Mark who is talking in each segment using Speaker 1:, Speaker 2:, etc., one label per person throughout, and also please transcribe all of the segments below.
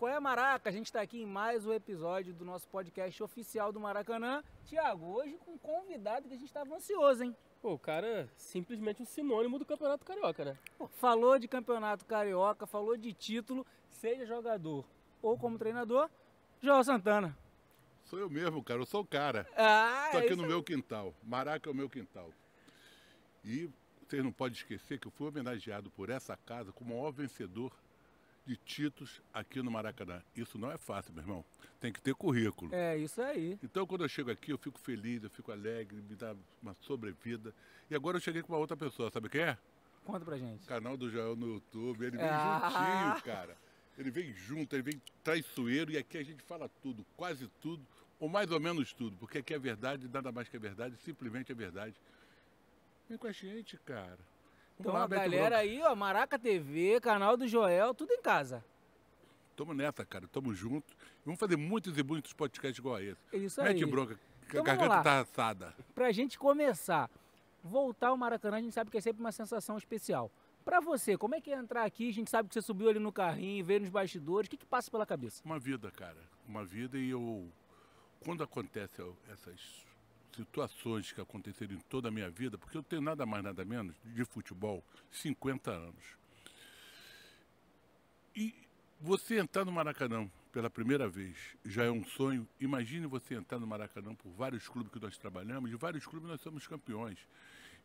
Speaker 1: Qual é, Maraca? A gente está aqui em mais um episódio do nosso podcast oficial do Maracanã. Tiago, hoje com um convidado que a gente estava ansioso, hein?
Speaker 2: Pô, o cara é simplesmente um sinônimo do Campeonato Carioca, né?
Speaker 1: Pô, falou de Campeonato Carioca, falou de título, seja jogador ou como treinador, João Santana.
Speaker 3: Sou eu mesmo, cara. Eu sou o cara.
Speaker 1: é
Speaker 3: Estou aqui
Speaker 1: isso
Speaker 3: no
Speaker 1: aí.
Speaker 3: meu quintal. Maraca é o meu quintal. E vocês não podem esquecer que eu fui homenageado por essa casa como o maior vencedor de títulos aqui no Maracanã. Isso não é fácil, meu irmão. Tem que ter currículo.
Speaker 1: É isso aí.
Speaker 3: Então, quando eu chego aqui, eu fico feliz, eu fico alegre, me dá uma sobrevida. E agora eu cheguei com uma outra pessoa, sabe quem é?
Speaker 1: Conta pra gente.
Speaker 3: Canal do Joel no YouTube. Ele vem
Speaker 1: Ah.
Speaker 3: juntinho, cara. Ele vem junto, ele vem traiçoeiro. E aqui a gente fala tudo, quase tudo, ou mais ou menos tudo. Porque aqui é verdade, nada mais que é verdade, simplesmente é verdade. Vem com a gente, cara.
Speaker 1: Então
Speaker 3: lá,
Speaker 1: a
Speaker 3: Beto
Speaker 1: galera
Speaker 3: Bronco.
Speaker 1: aí, ó, Maraca TV, canal do Joel, tudo em casa.
Speaker 3: Tamo nessa, cara. Tamo junto. E vamos fazer muitos e muitos podcasts igual a esse.
Speaker 1: É isso
Speaker 3: Mete
Speaker 1: aí.
Speaker 3: bronca, que
Speaker 1: Então
Speaker 3: a
Speaker 1: vamos lá.
Speaker 3: garganta tá assada.
Speaker 1: Pra gente começar, voltar ao Maracanã, a gente sabe que é sempre uma sensação especial. Pra você, como é que é entrar aqui? A gente sabe que você subiu ali no carrinho, veio nos bastidores. O que passa pela cabeça?
Speaker 3: Uma vida, cara. Uma vida e eu... Quando acontecem essas situações que aconteceram em toda a minha vida, porque eu tenho nada mais, nada menos de futebol, 50 anos. E você entrar no Maracanã pela primeira vez já é um sonho. Imagine você entrar no Maracanã por vários clubes que nós trabalhamos, de vários clubes nós somos campeões.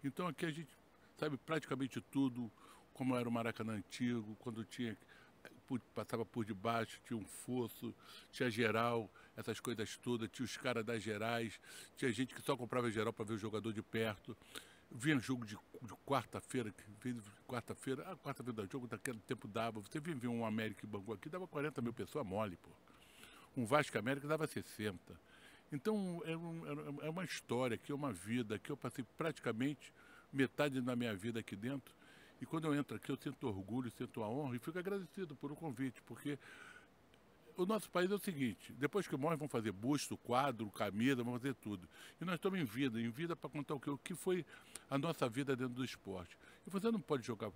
Speaker 3: Então aqui a gente sabe praticamente tudo, como era o Maracanã antigo, quando tinha passava por debaixo, tinha um fosso, tinha geral, essas coisas todas, tinha os caras das gerais, tinha gente que só comprava geral para ver o jogador de perto. Vinha jogo de quarta-feira, quarta-feira do jogo daquele tempo dava. Você vinha ver um América e Bangu aqui, dava 40 mil pessoas mole, pô. Um Vasco América dava 60. Então é uma história, que é uma vida, que eu passei praticamente metade da minha vida aqui dentro. E quando eu entro aqui, eu sinto orgulho, sinto a honra e fico agradecido por o convite, porque o nosso país é o seguinte: depois que morre, vão fazer busto, quadro, camisa, vão fazer tudo. E nós estamos em vida para contar o que foi a nossa vida dentro do esporte. E você não pode jogar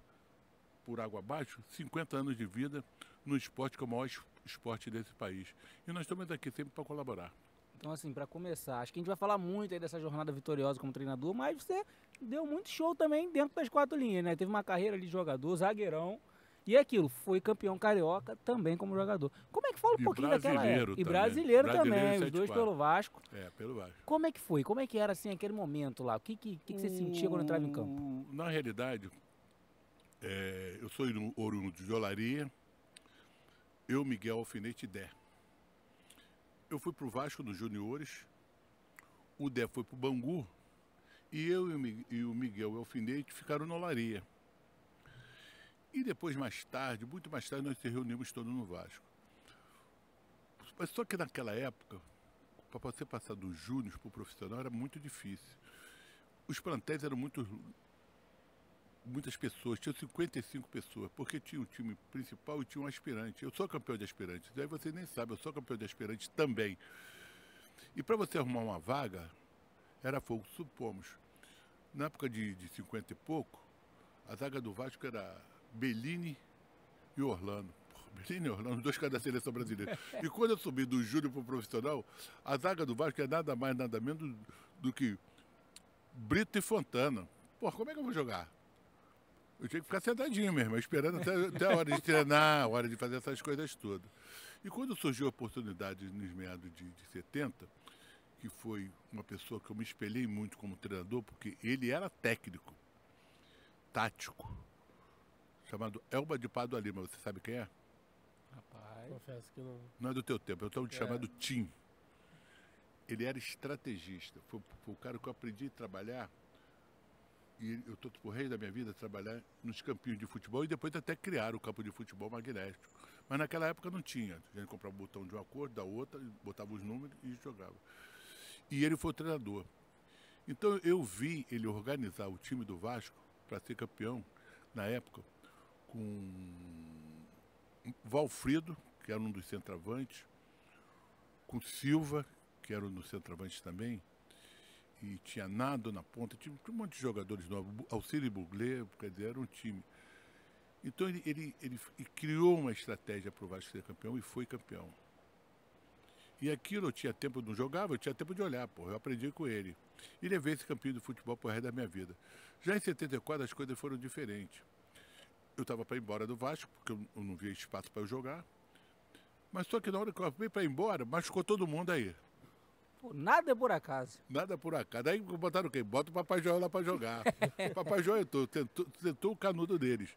Speaker 3: por água abaixo 50 anos de vida no esporte que é o maior esporte desse país. E nós estamos aqui sempre para colaborar.
Speaker 1: Então, assim, pra começar, acho que a gente vai falar muito aí dessa jornada vitoriosa como treinador, mas você deu muito show também dentro das quatro linhas, né? Teve uma carreira ali de jogador, zagueirão, e aquilo, foi campeão carioca também como jogador. Como é que fala um
Speaker 3: E
Speaker 1: pouquinho daquela
Speaker 3: brasileiro
Speaker 1: época? E
Speaker 3: também.
Speaker 1: brasileiro também,
Speaker 3: Brasileiro
Speaker 1: os dois
Speaker 3: 74.
Speaker 1: pelo Vasco.
Speaker 3: É, pelo Vasco.
Speaker 1: Como é que foi? Como é que era, assim, aquele momento lá? O que você sentia quando entrava em campo?
Speaker 3: Na realidade, eu sou oriundo de Olaria, eu, Miguel Alfinete e Dé. Eu fui pro Vasco nos juniores, o Dé foi pro Bangu, e eu e o Miguel Alfinete ficaram no Olaria. E depois, mais tarde, muito mais tarde, nós se reunimos todos no Vasco. Mas só que naquela época, para você passar do júnior para o profissional era muito difícil. Os plantéis eram muitas pessoas, tinha 55 pessoas, porque tinha o time principal e tinha um aspirante. Eu sou campeão de aspirantes, daí você nem sabe, eu sou campeão de aspirantes também. E para você arrumar uma vaga, era fogo. Supomos, na época de 50 e pouco, a zaga do Vasco era Bellini e Orlando. Bellini e Orlando, dois caras da seleção brasileira. E quando eu subi do júnior para o profissional, a zaga do Vasco é nada mais, nada menos do que Brito e Fontana. Pô, como é que eu vou jogar? Eu tinha que ficar sentadinho mesmo, esperando até a hora de treinar, a hora de fazer essas coisas todas. E quando surgiu a oportunidade nos meados de 70, que foi uma pessoa que eu me espelhei muito como treinador, porque ele era técnico, tático, chamado Elba de Pádua Lima. Você sabe quem é?
Speaker 1: Rapaz,
Speaker 2: Confesso que não.
Speaker 3: Não é do teu tempo, é o chamado Tim. Ele era estrategista, foi o cara que eu aprendi a trabalhar. E eu estou pro resto da minha vida trabalhar nos campinhos de futebol e depois até criar o campo de futebol magnético. Mas naquela época não tinha. A gente comprava o botão de uma cor, da outra, botava os números e jogava. E ele foi o treinador. Então eu vi ele organizar o time do Vasco para ser campeão na época com Valfrido, que era um dos centroavantes, com Silva, que era um dos centroavantes também, e tinha Nado na ponta, tinha um monte de jogadores novos, Alcide Buglé, quer dizer, era um time. Então ele criou uma estratégia para o Vasco ser campeão e foi campeão. E aquilo eu tinha tempo, eu não jogava, eu tinha tempo de olhar, porra. Eu aprendi com ele. E levei esse campeão de futebol pro resto da minha vida. Já em 74 as coisas foram diferentes. Eu estava para ir embora do Vasco, porque eu não via espaço para eu jogar. Mas só que na hora que eu fui para ir embora, machucou todo mundo aí.
Speaker 1: Pô, nada é por acaso.
Speaker 3: Nada por acaso. Aí botaram o quê? Bota o Papai Joel lá para jogar. O Papai Joel tentou o canudo deles.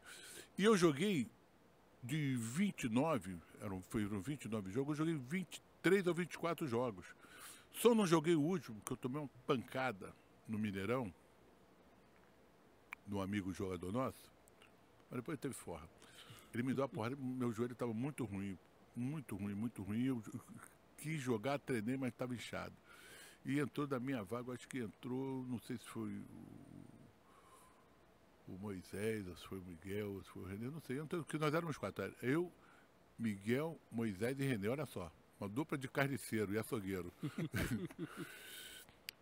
Speaker 3: E eu joguei de 29, foram 29 jogos, eu joguei 23 ou 24 jogos. Só não joguei o último, que eu tomei uma pancada no Mineirão, de um amigo jogador nosso, mas depois teve forra. Ele me deu a porrada, meu joelho estava muito ruim, muito ruim, muito ruim. Eu quis jogar, treinei, mas estava inchado. E entrou da minha vaga, acho que entrou, não sei se foi o Moisés, ou se foi o Miguel, ou se foi o René, não sei. Porque nós éramos 4. Eu, Miguel, Moisés e René, olha só. Uma dupla de carniceiro e açougueiro.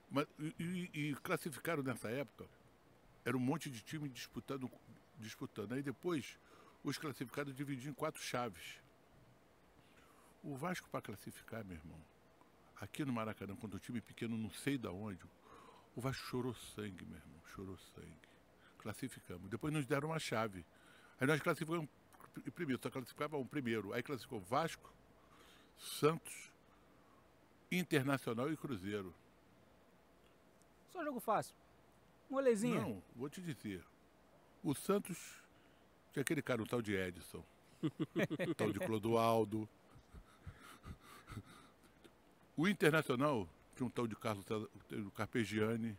Speaker 3: Mas, e classificaram nessa época, era um monte de time disputando. Aí depois, os classificados dividiam em 4 chaves. O Vasco, para classificar, meu irmão, aqui no Maracanã, quando o time pequeno, não sei de onde, o Vasco chorou sangue, meu irmão, chorou sangue. Classificamos. Depois nos deram uma chave. Aí nós classificamos primeiro, só classificava um primeiro. Aí classificou Vasco, Santos, Internacional e Cruzeiro.
Speaker 1: Só jogo fácil. Molezinha.
Speaker 3: Não, vou te dizer. O Santos tinha aquele cara, um tal de Edson. Um tal de Clodoaldo. O Internacional tinha um tal de Carlos Carpegiani.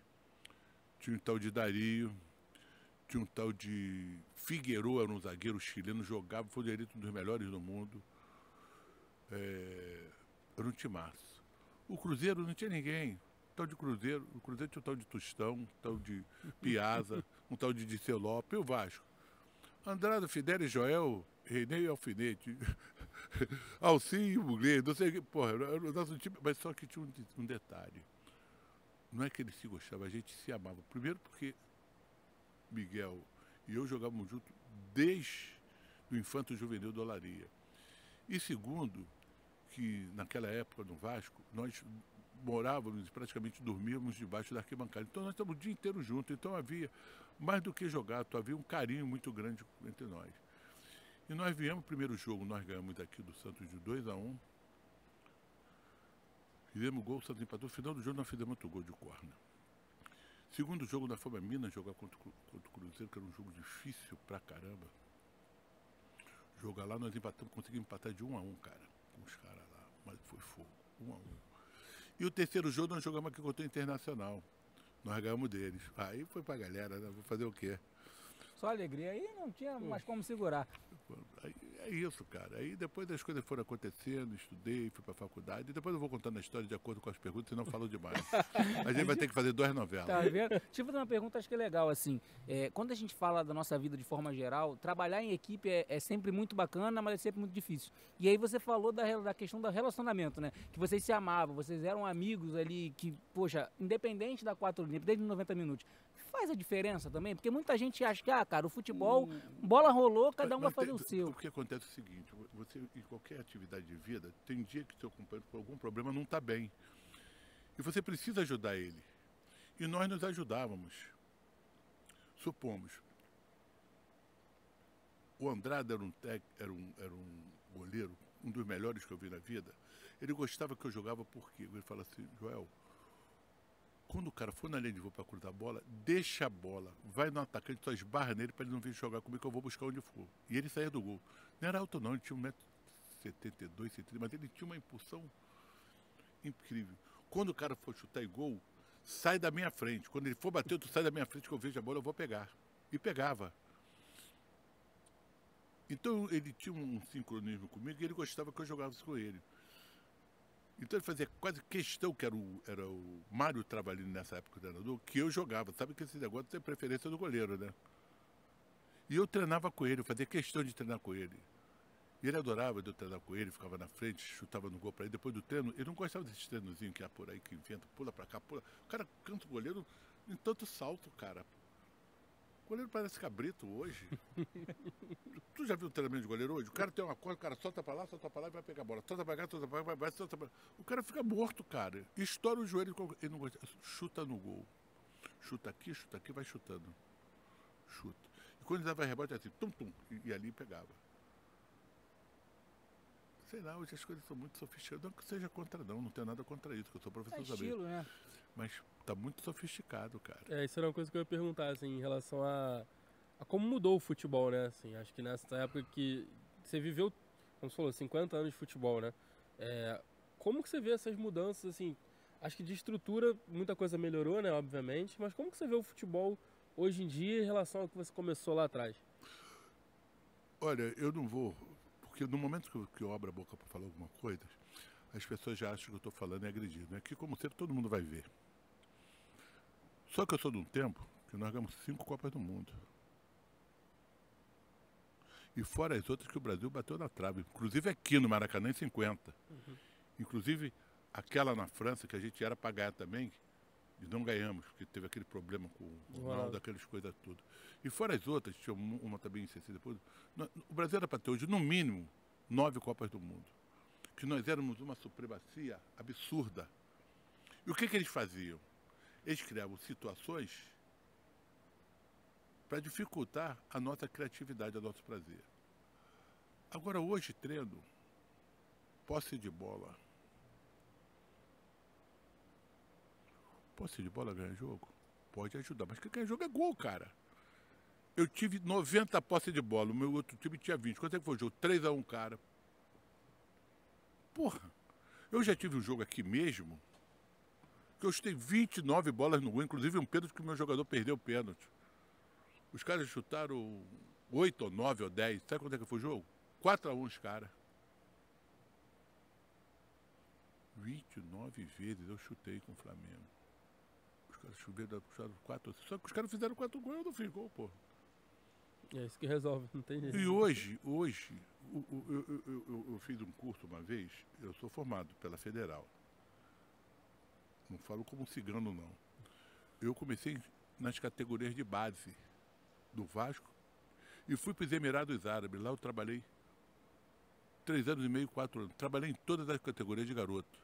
Speaker 3: Tinha um tal de Dario. Tinha um tal de Figueroa, era um zagueiro chileno, jogava, foi eleito um dos melhores do mundo. Era um timaço. O Cruzeiro não tinha ninguém. O tal de Cruzeiro, o Cruzeiro tinha um tal de Tostão, um tal de Piazza, um tal de Diceu Lopes, e o Vasco. Andrade, Fidelis, Joel, René e Alfinete, Alcim e Buglê, não sei o que, porra, era o nosso time, mas só que tinha um detalhe. Não é que eles se gostavam, a gente se amava. Primeiro porque Miguel e eu jogávamos juntos desde o Infanto Juvenil do Olaria. E segundo, que naquela época no Vasco, nós morávamos e praticamente dormíamos debaixo da arquibancada. Então nós estávamos o dia inteiro juntos. Então havia, mais do que jogar, havia um carinho muito grande entre nós. E nós viemos, o primeiro jogo, nós ganhamos daqui do Santos de 2-1. Fizemos gol, o Santos empatou. No final do jogo nós fizemos outro gol de corna. Segundo jogo, nós fomos a Minas jogar contra o Cruzeiro, que era um jogo difícil pra caramba. Jogar lá, nós empatamos, conseguimos empatar de 1-1, cara, com os caras lá. Mas foi fogo, 1-1. E o terceiro jogo nós jogamos aqui contra o Internacional. Nós ganhamos deles. Aí foi pra galera, né? Vou fazer o quê?
Speaker 1: Só alegria. Aí não tinha mais como segurar.
Speaker 3: Aí, é isso, cara. Aí depois as coisas foram acontecendo, estudei, fui pra faculdade. E depois eu vou contando a história de acordo com as perguntas, senão eu falo demais. A gente vai ter que fazer 2 novelas.
Speaker 1: Tá vendo? Deixa eu fazer uma pergunta, acho que é legal, assim. Quando a gente fala da nossa vida de forma geral, trabalhar em equipe é sempre muito bacana, mas é sempre muito difícil. E aí você falou da questão do relacionamento, né? Que vocês se amavam, vocês eram amigos ali, que, poxa, independente da 4 linhas, independente de 90 minutos, faz a diferença também? Porque muita gente acha que, cara, o futebol, bola rolou, cada um vai fazer o seu.
Speaker 3: O que acontece é o seguinte, você em qualquer atividade de vida, tem dia que seu companheiro por algum problema não está bem. E você precisa ajudar ele. E nós nos ajudávamos. Supomos, o Andrade era um goleiro, um dos melhores que eu vi na vida. Ele gostava que eu jogava por quê? Ele fala assim, Joel, quando o cara for na linha de voo para cruzar a bola, deixa a bola, vai no atacante, só esbarra nele para ele não vir jogar comigo, que eu vou buscar onde for. E ele saía do gol. Não era alto não, ele tinha 1,72 m, 1,70 m, mas ele tinha uma impulsão incrível. Quando o cara for chutar e gol, sai da minha frente. Quando ele for bater, tu sai da minha frente, que eu vejo a bola, eu vou pegar. E pegava. Então ele tinha um sincronismo comigo e ele gostava que eu jogasse com ele. Então ele fazia quase questão, que era o Mário Travalini nessa época, o treinador, que eu jogava. Sabe que esse negócio tem preferência do goleiro, né? E eu treinava com ele, eu fazia questão de treinar com ele. E ele adorava de eu treinar com ele, ficava na frente, chutava no gol para ele. Depois do treino, ele não gostava desses treinozinhos que há por aí, que inventa, pula para cá, pula. O cara canta o goleiro em tanto salto, cara. goleiro parece cabrito hoje. Tu já viu o treinamento de goleiro hoje? O cara tem uma coisa, o cara solta pra lá e vai pegar a bola. Solta pra cá, solta pra cá, vai, solta pra lá. O cara fica morto, cara. Estoura o joelho, ele não gosta. Chuta no gol. Chuta aqui, vai chutando. Chuta. E quando ele dava rebote, assim, tum, tum, e ali pegava. Sei lá, hoje as coisas são muito sofisticadas. Não que seja contra, não tenho nada contra isso, que eu sou professor também.
Speaker 1: estilo, né?
Speaker 3: Mas tá muito sofisticado, cara.
Speaker 2: Isso era uma coisa que eu ia perguntar, assim, em relação a como mudou o futebol, né? Assim, acho que nessa época que você viveu, como você falou, 50 anos de futebol, né? Como que você vê essas mudanças, assim? Acho que de estrutura muita coisa melhorou, né? Obviamente. Mas como que você vê o futebol hoje em dia em relação ao que você começou lá atrás?
Speaker 3: Olha, eu não vou... Porque no momento que eu abro a boca para falar alguma coisa, as pessoas já acham que eu estou falando e agredindo. Aqui, como sempre, todo mundo vai ver. Só que eu sou de um tempo que nós ganhamos 5 Copas do Mundo. E fora as outras que o Brasil bateu na trave. Inclusive aqui no Maracanã em 50. Inclusive aquela na França, que a gente era para ganhar também, e não ganhamos, porque teve aquele problema com o Ronaldo, aquelas coisas tudo. E fora as outras, tinha uma também em 60 depois. O Brasil era para ter hoje, no mínimo, 9 Copas do Mundo. Que nós éramos uma supremacia absurda. E o que eles faziam? Eles criavam situações para dificultar a nossa criatividade, o nosso prazer. Agora, hoje, treino, posse de bola. Posse de bola ganha jogo? Pode ajudar, mas quem ganha jogo é gol, cara. Eu tive 90 posse de bola, o meu outro time tinha 20. Quanto é que foi o jogo? 3-1, cara. Porra, eu já tive um jogo aqui mesmo, que eu chutei 29 bolas no gol, inclusive um pênalti que o meu jogador perdeu o pênalti. Os caras chutaram 8 ou 9 ou 10. Sabe quanto é que foi o jogo? 4-1 os caras. 29 vezes eu chutei com o Flamengo. Os caras chutaram 4. Só que os caras fizeram 4 gols e eu não fiz gol, pô.
Speaker 2: É isso que resolve, não tem jeito.
Speaker 3: E hoje eu fiz um curso uma vez, eu sou formado pela Federal. Não falo como cigano, não. Eu comecei nas categorias de base do Vasco e fui para os Emirados Árabes. Lá eu trabalhei 3 anos e meio, 4 anos. Trabalhei em todas as categorias de garoto.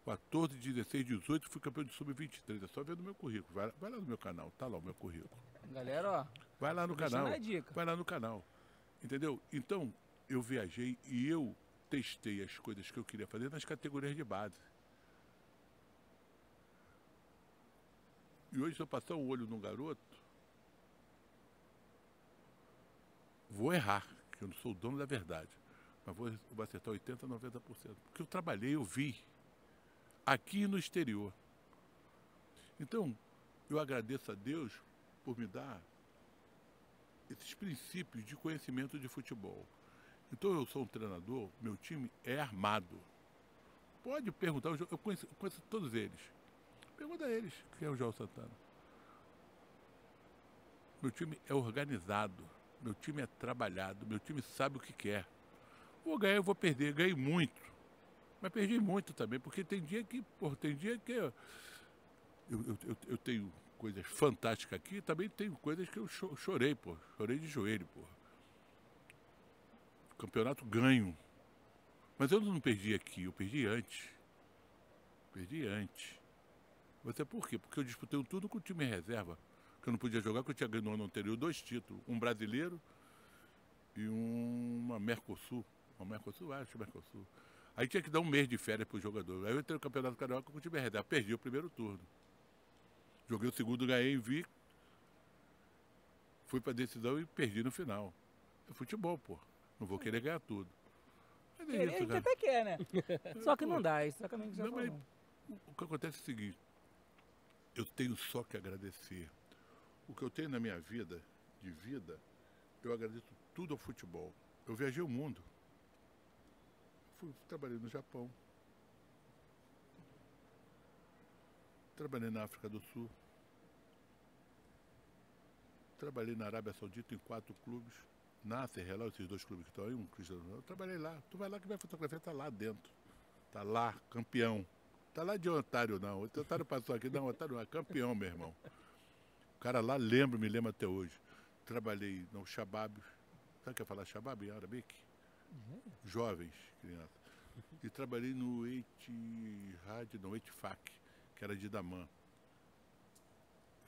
Speaker 3: 14, 16, 18, fui campeão de sub-23. É só ver no meu currículo. Vai lá no meu canal, tá lá o meu currículo.
Speaker 1: Galera, ó.
Speaker 3: Vai lá no canal.
Speaker 1: Dica.
Speaker 3: Vai lá no canal. Entendeu? Então, eu viajei e eu testei as coisas que eu queria fazer nas categorias de base. E hoje, se eu passar um olho no garoto, vou errar, que eu não sou o dono da verdade. Mas vou acertar 80%, 90%. Porque eu trabalhei, eu vi. Aqui e no exterior. Então, eu agradeço a Deus por me dar esses princípios de conhecimento de futebol. Então, eu sou um treinador, meu time é armado. Pode perguntar, eu conheço todos eles. Pergunta a eles quem é o João Santana. Meu time é organizado, meu time é trabalhado, meu time sabe o que quer. Vou ganhar, eu vou perder, ganhei muito. Mas perdi muito também, porque tem dia que eu tenho coisas fantásticas aqui, também tenho coisas que eu chorei, pô. Chorei de joelho, pô. Campeonato ganho. Mas eu não perdi aqui, eu perdi antes. Perdi antes. Você por quê? Porque eu disputei tudo com o time reserva. Que eu não podia jogar, porque eu tinha ganho no ano anterior 2 títulos. Um brasileiro e uma Mercosul. Acho Mercosul. Aí tinha que dar um mês de férias pro jogador. Aí eu entrei no Campeonato Carioca com o time reserva. Perdi o primeiro turno. Joguei o segundo, ganhei e vi. Fui pra decisão e perdi no final. É futebol, pô. Não vou querer ganhar tudo. Mas é
Speaker 1: A
Speaker 3: isso,
Speaker 1: gente
Speaker 3: cara.
Speaker 1: até quer, né? Só que não dá, isso exatamente o que você
Speaker 3: Não, mas
Speaker 1: falou.
Speaker 3: o que acontece é o seguinte. Eu tenho só que agradecer. O que eu tenho na minha vida, eu agradeço tudo ao futebol. Eu viajei o mundo. Trabalhei no Japão. Trabalhei na África do Sul. Trabalhei na Arábia Saudita em 4 clubes. Nasser, Hilal, esses 2 clubes que estão aí, um Cristiano Ronaldo. Eu trabalhei lá. Tu vai lá que minha fotografia tá lá dentro. Tá lá, campeão. Tá lá de Otário, não. O Otário passou aqui, não, Otário não, é campeão, meu irmão. O cara lá me lembra até hoje. Trabalhei no Shabab. Sabe o que é falar Shabab em Arabic? Jovens, crianças. E trabalhei no Eitifak, que era de Damã.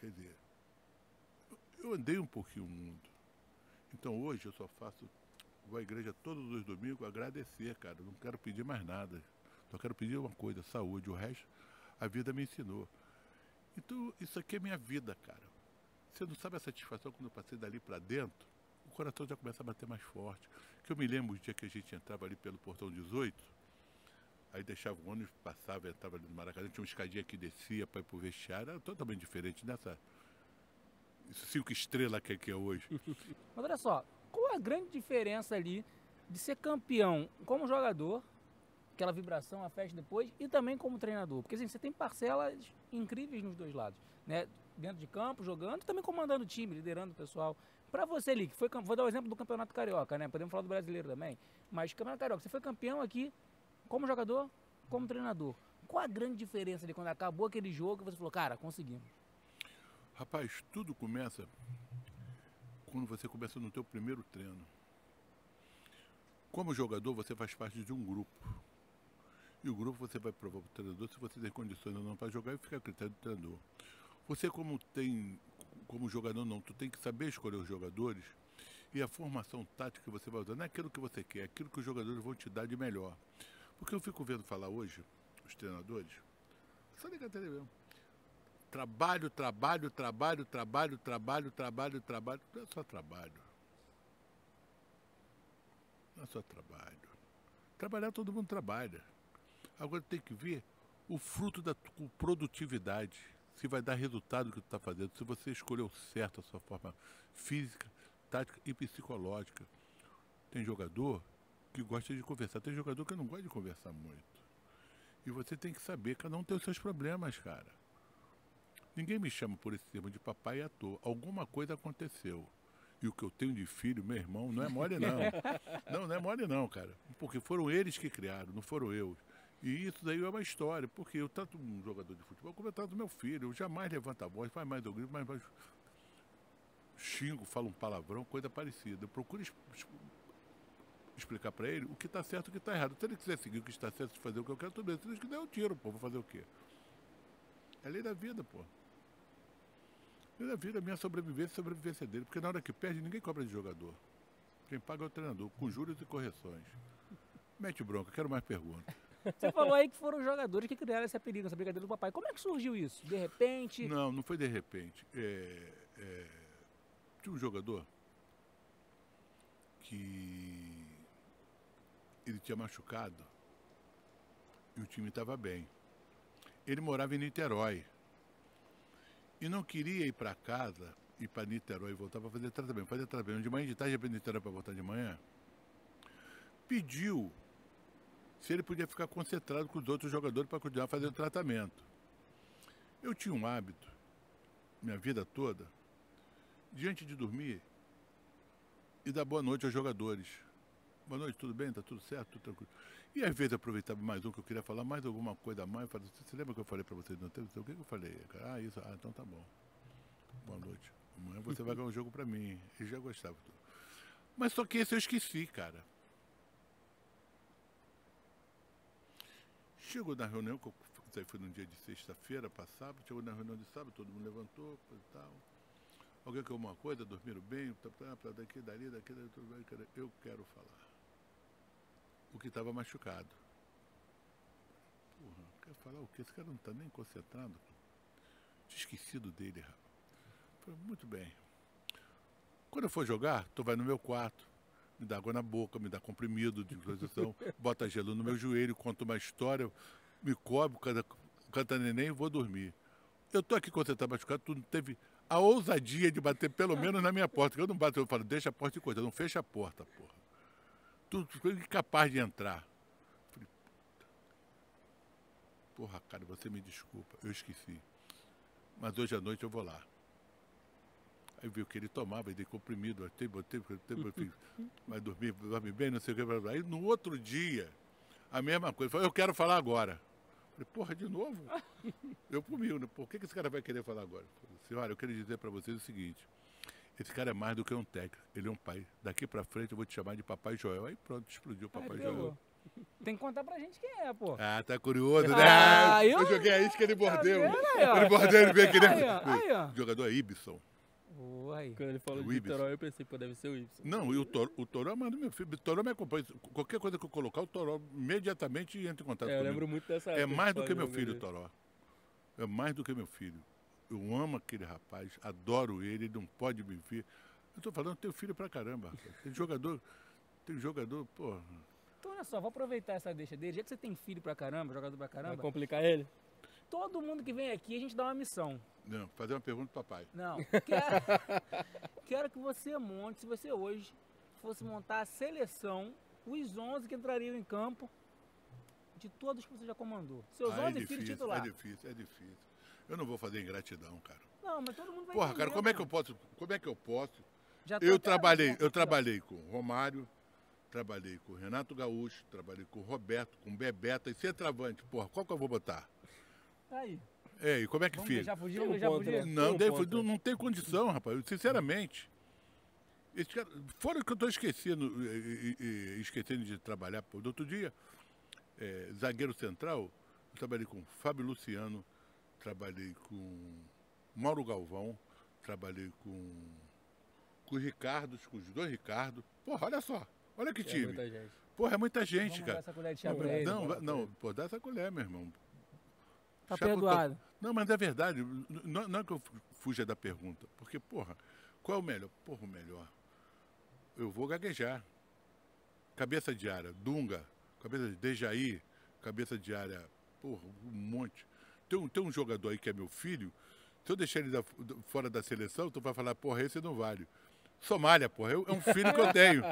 Speaker 3: Quer dizer, eu andei um pouquinho o mundo. Então hoje eu só vou à igreja todos os domingos agradecer, cara. Não quero pedir mais nada. Só quero pedir uma coisa, saúde. O resto, a vida me ensinou. Então, isso aqui é minha vida, cara. Você não sabe a satisfação quando eu passei dali para dentro, o coração já começa a bater mais forte. Que eu me lembro o dia que a gente entrava ali pelo portão 18, aí deixava o ônibus, passava, entrava ali no Maracanã, tinha uma escadinha que descia para ir pro vestiário, era totalmente diferente dessa 5 estrelas que é hoje.
Speaker 1: Mas olha só, qual a grande diferença ali de ser campeão como jogador, aquela vibração, a festa depois, e também como treinador? Porque assim, você tem parcelas incríveis nos dois lados, né? Dentro de campo, jogando, e também comandando o time, liderando o pessoal. Para você ali, que foi, vou dar o exemplo do Campeonato Carioca, né? Podemos falar do Brasileiro também, mas Campeonato Carioca, você foi campeão aqui como jogador, como treinador. Qual a grande diferença ali quando acabou aquele jogo e você falou, cara, conseguimos?
Speaker 3: Rapaz, tudo começa quando você começa no teu primeiro treino. Como jogador, você faz parte de um grupo. E o grupo você vai provar para o treinador se você tem condições ou não para jogar e fica a critério do treinador. Você como jogador não, tu tem que saber escolher os jogadores e a formação tática que você vai usar não é aquilo que você quer, é aquilo que os jogadores vão te dar de melhor. Porque eu fico vendo falar hoje, os treinadores, só ligar a TV mesmo. Trabalho, trabalho, trabalho, trabalho, trabalho, trabalho, trabalho. Não é só trabalho. Não é só trabalho. Trabalhar todo mundo trabalha. Agora tem que ver o fruto da produtividade. Se vai dar resultado do que tu está fazendo. Se você escolheu certo a sua forma física, tática e psicológica. Tem jogador que gosta de conversar. Tem jogador que não gosta de conversar muito. E você tem que saber, cada um tem os seus problemas, cara. Ninguém me chama por esse termo de papai à toa. Alguma coisa aconteceu. E o que eu tenho de filho, meu irmão, não é mole não. Não é mole não, cara. Porque foram eles que criaram, não foram eu. E isso daí é uma história, porque eu trato um jogador de futebol como eu trato meu filho. Eu jamais levanto a voz, faz mais eu grito, mais xingo, falo um palavrão, coisa parecida. Eu procuro explicar para ele o que está certo e o que está errado. Se ele quiser seguir o que está certo, fazer o que eu quero, tudo bem. Se ele quiser, eu tiro, pô, vou fazer o quê? É lei da vida, pô. Lei da vida, a minha sobrevivência, a sobrevivência dele. Porque na hora que perde, ninguém cobra de jogador. Quem paga é o treinador, com juros e correções. Mete bronca, quero mais perguntas.
Speaker 1: Você falou aí que foram os jogadores que criaram esse apelido, essa brincadeira do papai. Como é que surgiu isso? De repente?
Speaker 3: Não foi de repente. Tinha um jogador que ele tinha machucado e o time estava bem. Ele morava em Niterói e não queria ir para casa, ir para Niterói e voltar para fazer tratamento. Fazer tratamento de manhã, de tarde, ia para Niterói para voltar de manhã. Pediu se ele podia ficar concentrado com os outros jogadores para continuar fazendo tratamento. Eu tinha um hábito, minha vida toda, de antes de dormir e dar boa noite aos jogadores. Boa noite, tudo bem? Tá tudo certo? Tudo tranquilo. E às vezes eu aproveitava mais um que eu queria falar, mais alguma coisa a mais. Eu falei, você lembra que eu falei para vocês no tempo? O que eu falei? Ah, isso. Ah, então tá bom. Boa noite. Amanhã você vai ganhar um jogo para mim. Ele já gostava. Mas só que esse eu esqueci, cara. Chegou na reunião, que eu foi num dia de sexta-feira, passava, chegou na reunião de sábado, todo mundo levantou, coisa e tal. Alguém quer alguma coisa, dormiram bem, daqui, dali, tudo bem, eu quero falar. O que estava machucado. Porra, quer falar o quê? Esse cara não está nem concentrado. Tinha esquecido dele, rapaz. Falei, muito bem. Quando eu for jogar, tu vai no meu quarto, me dá água na boca, me dá comprimido de posição, bota gelo no meu joelho, conta uma história, me cobre, canta neném e vou dormir. Eu tô aqui quando você tá machucado, tu não teve a ousadia de bater pelo menos na minha porta. Eu não bato, eu falo, deixa a porta e coisa, não fecha a porta, porra. Tu foi incapaz de entrar. Falei, porra, cara, você me desculpa, eu esqueci. Mas hoje à noite eu vou lá. Aí viu que ele tomava, ele dei comprimido, botei, vai dormir, dorme bem, não sei o que. Aí no outro dia, a mesma coisa, falou, eu quero falar agora. Falei, porra, de novo? Eu comigo, né? Por que esse cara vai querer falar agora? Senhora, eu quero dizer para vocês o seguinte. Esse cara é mais do que um técnico, ele é um pai. Daqui pra frente eu vou te chamar de Papai Joel. Aí pronto, explodiu o Papai Joel.
Speaker 1: Tem que contar pra gente quem é, pô.
Speaker 3: Ah, tá curioso, né?
Speaker 1: Eu
Speaker 3: joguei a isca, ele mordeu.
Speaker 1: Ele
Speaker 3: Ele mordeu, ele veio aqui.
Speaker 1: Aí, ó.
Speaker 3: O jogador é Ibson.
Speaker 1: Aí.
Speaker 2: Quando ele falou
Speaker 3: O
Speaker 2: de
Speaker 3: Ibson.
Speaker 2: Toró, eu pensei, pô, deve ser o Ibson.
Speaker 3: Não, e o Toró manda meu filho. O Toró me acompanha. Qualquer coisa que eu colocar, o Toró imediatamente entra em contato
Speaker 2: Eu
Speaker 3: comigo.
Speaker 2: lembro muito dessa
Speaker 3: É
Speaker 2: época
Speaker 3: mais
Speaker 2: que
Speaker 3: do que meu
Speaker 2: Flamengo,
Speaker 3: filho,
Speaker 2: né?
Speaker 3: Toró. É mais do que meu filho. Eu amo aquele rapaz, adoro ele não pode me ver. Eu tô falando, tenho filho pra caramba, rapaz. Tem jogador, pô.
Speaker 1: Então, olha só, vou aproveitar essa deixa dele. Já que você tem filho pra caramba, jogador pra
Speaker 2: Vai
Speaker 1: caramba,
Speaker 2: complicar ele?
Speaker 1: todo mundo que vem aqui, a gente dá uma missão.
Speaker 3: Não, fazer uma pergunta pro papai.
Speaker 1: Não, quero que você monte, se você hoje fosse montar a seleção, os 11 que entrariam em campo, de todos que você já comandou. Seus 11 filhos titulares.
Speaker 3: É difícil. Eu não vou fazer ingratidão, cara.
Speaker 1: Não, mas todo mundo vai
Speaker 3: Porra, cara,
Speaker 1: entender,
Speaker 3: como é que eu posso?
Speaker 1: Já tô
Speaker 3: Eu
Speaker 1: até
Speaker 3: trabalhei,
Speaker 1: aqui,
Speaker 3: eu
Speaker 1: ó.
Speaker 3: trabalhei com o Romário, trabalhei com o Renato Gaúcho, trabalhei com o Roberto, com o Bebeto e centroavante. Porra, qual que eu vou botar?
Speaker 1: Tá aí.
Speaker 3: É, e como é que
Speaker 1: Vamos
Speaker 3: fica?
Speaker 1: deixar fugir,
Speaker 2: Tem um
Speaker 1: deixar
Speaker 2: ponto,
Speaker 1: fugir?
Speaker 2: né?
Speaker 3: Não,
Speaker 2: Tem um
Speaker 3: David,
Speaker 2: ponto.
Speaker 3: não tem condição, rapaz. Sinceramente. Esse cara, fora que eu estou esquecendo de trabalhar. Pô, do outro dia, zagueiro central, eu trabalhei com Fábio Luciano, trabalhei com Mauro Galvão, trabalhei com os Ricardos, com os dois Ricardo. Porra, olha só. Olha que
Speaker 2: É
Speaker 3: time.
Speaker 2: muita gente.
Speaker 3: Porra, é muita gente,
Speaker 1: Vamos dar
Speaker 3: cara.
Speaker 1: essa colher de chá pra ele.
Speaker 3: Não, pô, dá essa colher, meu irmão.
Speaker 1: Tá
Speaker 3: Chá com
Speaker 1: perdoado.
Speaker 3: Não, mas é verdade. Não é que eu fuja da pergunta. Porque, porra, qual é o melhor? Porra, o melhor. Eu vou gaguejar. Cabeça de área, Dunga. Cabeça de Dejaí. Cabeça de área, porra, um monte. Tem um jogador aí que é meu filho. Se eu deixar ele fora da seleção, tu vai falar, porra, esse não vale. Somália, porra, é um filho que eu tenho.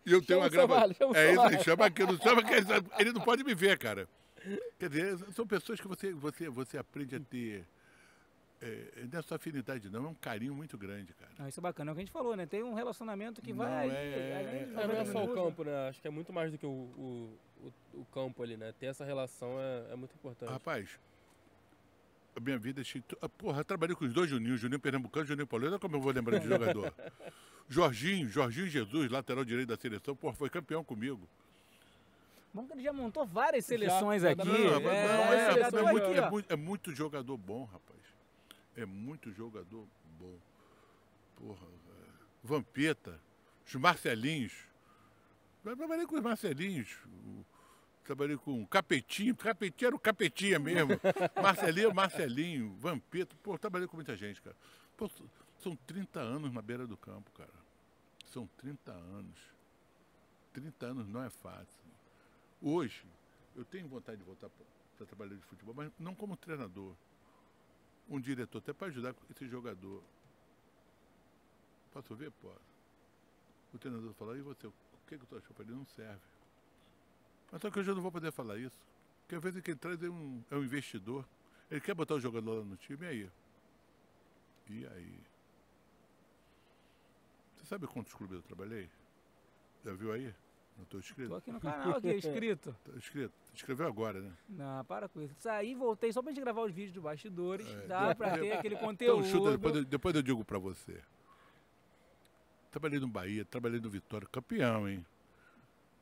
Speaker 3: E eu tenho
Speaker 2: Chama
Speaker 3: uma
Speaker 2: o Somália,
Speaker 3: gravação.
Speaker 2: chama o
Speaker 3: É isso
Speaker 2: Somália.
Speaker 3: aí, chama aquilo. Chama que ele não pode me ver, cara. Quer dizer, são pessoas que você aprende a ter. Não é só afinidade, não, é um carinho muito grande, cara.
Speaker 1: Não, isso é bacana, é o que a gente falou, né? Tem um relacionamento que
Speaker 3: Não,
Speaker 1: vai ali,
Speaker 3: é-
Speaker 1: às vezes,
Speaker 3: é-
Speaker 2: Não é
Speaker 1: 90
Speaker 2: só o
Speaker 1: minutos.
Speaker 2: campo, né? Acho que é muito mais do que o campo ali, né? Ter essa relação é muito importante.
Speaker 3: Rapaz, a minha vida é cheia. Porra, eu trabalhei com os dois Juninho Pernambucano e Juninho Paulista, como eu vou lembrar de jogador? Jorginho Jesus, lateral direito da seleção, porra, foi campeão comigo.
Speaker 1: Bom que ele já montou várias seleções
Speaker 2: já
Speaker 1: aqui.
Speaker 2: dá
Speaker 3: Não,
Speaker 2: pra-
Speaker 1: já tô aqui, ó.
Speaker 3: é muito jogador bom, rapaz. É muito jogador bom. Porra, Vampeta, os Marcelinhos. Eu trabalhei com os Marcelinhos. Trabalhei com o Capetinho. Capetinho era o Capetinha mesmo. Marcelinho, Vampeta. Pô, eu trabalhei com muita gente, cara. Pô, são 30 anos na beira do campo, cara. São 30 anos. 30 anos não é fácil. Hoje, eu tenho vontade de voltar para trabalhar de futebol, mas não como treinador. Um diretor, até para ajudar esse jogador. Posso ver? Pode. O treinador falou, e você, o que tu achou? Eu falei, não serve. Mas só que hoje eu não vou poder falar isso. Porque às vezes quem traz é um investidor. Ele quer botar o jogador lá no time, e aí? E aí? Você sabe quantos clubes eu trabalhei? Já viu aí? Não estou inscrito?
Speaker 1: Tô aqui no canal, aqui, inscrito.
Speaker 3: Tô inscrito. Escreveu agora, né?
Speaker 1: Não, para com isso. Saí, voltei só pra gente gravar os vídeos de bastidores. Dá pra ter aquele
Speaker 3: Então,
Speaker 1: conteúdo.
Speaker 3: chuta, depois eu digo pra você. Trabalhei no Bahia, trabalhei no Vitória, campeão, hein?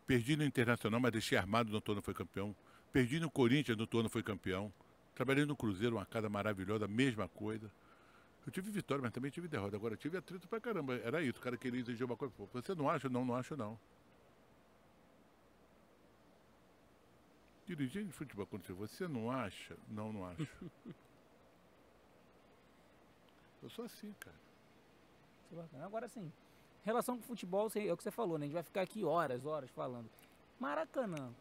Speaker 3: Perdi no Internacional, mas deixei armado, no Torno foi campeão. Perdi no Corinthians, no Torno foi campeão. Trabalhei no Cruzeiro, uma casa maravilhosa, mesma coisa. Eu tive vitória, mas também tive derrota. Agora, eu tive atrito pra caramba. Era isso, o cara queria exigir uma coisa. Pô, você não acha? Não, não acho, não. Dirigente de futebol aconteceu. Você não acha? Não, não acho. Eu sou assim, cara.
Speaker 1: Isso é bacana. Agora sim, relação com o futebol, é o que você falou, né? A gente vai ficar aqui horas falando. Maracanã,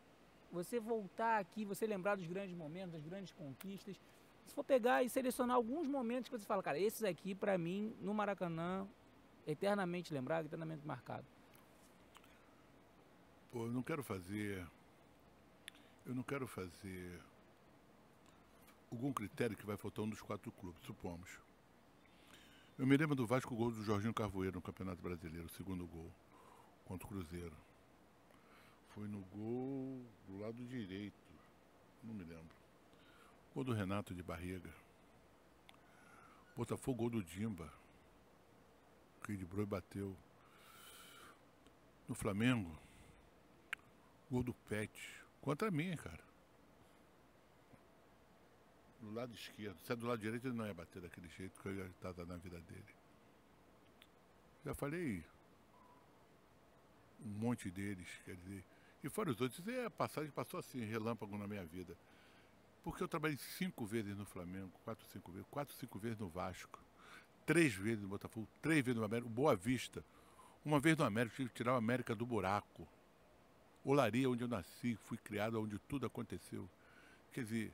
Speaker 1: você voltar aqui, você lembrar dos grandes momentos, das grandes conquistas. Se for pegar e selecionar alguns momentos que você fala, cara, esses aqui, pra mim, no Maracanã, eternamente lembrado, eternamente marcado.
Speaker 3: Pô, eu não quero fazer algum critério que vai faltar um dos 4 clubes, supomos. Eu me lembro do Vasco, o gol do Jorginho Carvoeiro no Campeonato Brasileiro, o segundo gol, contra o Cruzeiro. Foi no gol do lado direito, não me lembro. Gol do Renato de barriga. Botafogo, gol do Dimba. Que de Broi bateu. No Flamengo, gol do Pet. Contra mim, cara. Do lado esquerdo. Se é do lado direito, ele não ia bater daquele jeito que eu ia estar na vida dele. Já falei um monte deles, quer dizer. E fora os outros, a passagem passou assim, relâmpago na minha vida. Porque eu trabalhei 5 vezes no Flamengo, 4, 5 vezes no Vasco, 3 vezes no Botafogo, 3 vezes no América, Boa Vista. Uma vez no América, tive que tirar o América do buraco. Olaria, onde eu nasci, fui criado, onde tudo aconteceu. Quer dizer,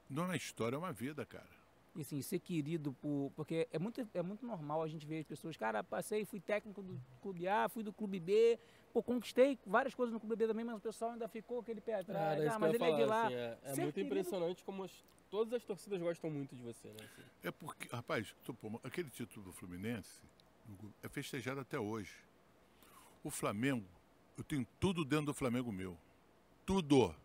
Speaker 3: não é história, é uma vida, cara.
Speaker 1: E assim, ser querido porque é muito normal a gente ver as pessoas, cara, passei, fui técnico do Clube A, fui do Clube B, pô, conquistei várias coisas no Clube B também, mas o pessoal ainda ficou aquele pé atrás.
Speaker 2: Isso
Speaker 1: Mas
Speaker 2: que eu
Speaker 1: ele
Speaker 2: ia
Speaker 1: é de
Speaker 2: falar,
Speaker 1: lá.
Speaker 2: assim, é
Speaker 1: Ser
Speaker 2: muito
Speaker 1: querido-
Speaker 2: impressionante como todas as torcidas gostam muito de você, né? Assim.
Speaker 3: É porque, rapaz, aquele título do Fluminense é festejado até hoje. O Flamengo, eu tenho tudo dentro do Flamengo meu. Tudo.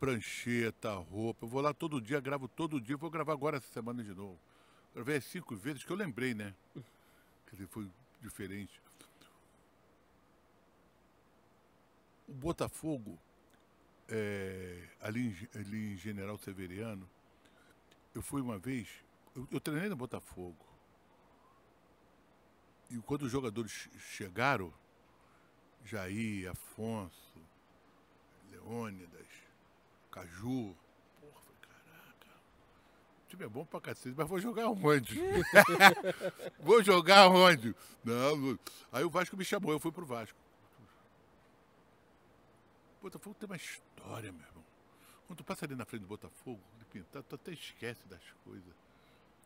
Speaker 3: Prancheta, roupa. Eu vou lá todo dia, gravo todo dia. Vou gravar agora essa semana de novo. Gravei as 5 vezes que eu lembrei, né? Quer dizer, foi diferente. O Botafogo, ali em General Severiano, eu fui uma vez, eu treinei no Botafogo. E quando os jogadores chegaram, Jair, Afonso, Leônidas, Caju, porra, falei, caraca, o time é bom pra cacete, mas vou jogar onde? Vou jogar onde? Não. Aí o Vasco me chamou, eu fui pro Vasco. O Botafogo tem uma história, meu irmão. Quando tu passa ali na frente do Botafogo, de pintar, tu até esquece das coisas.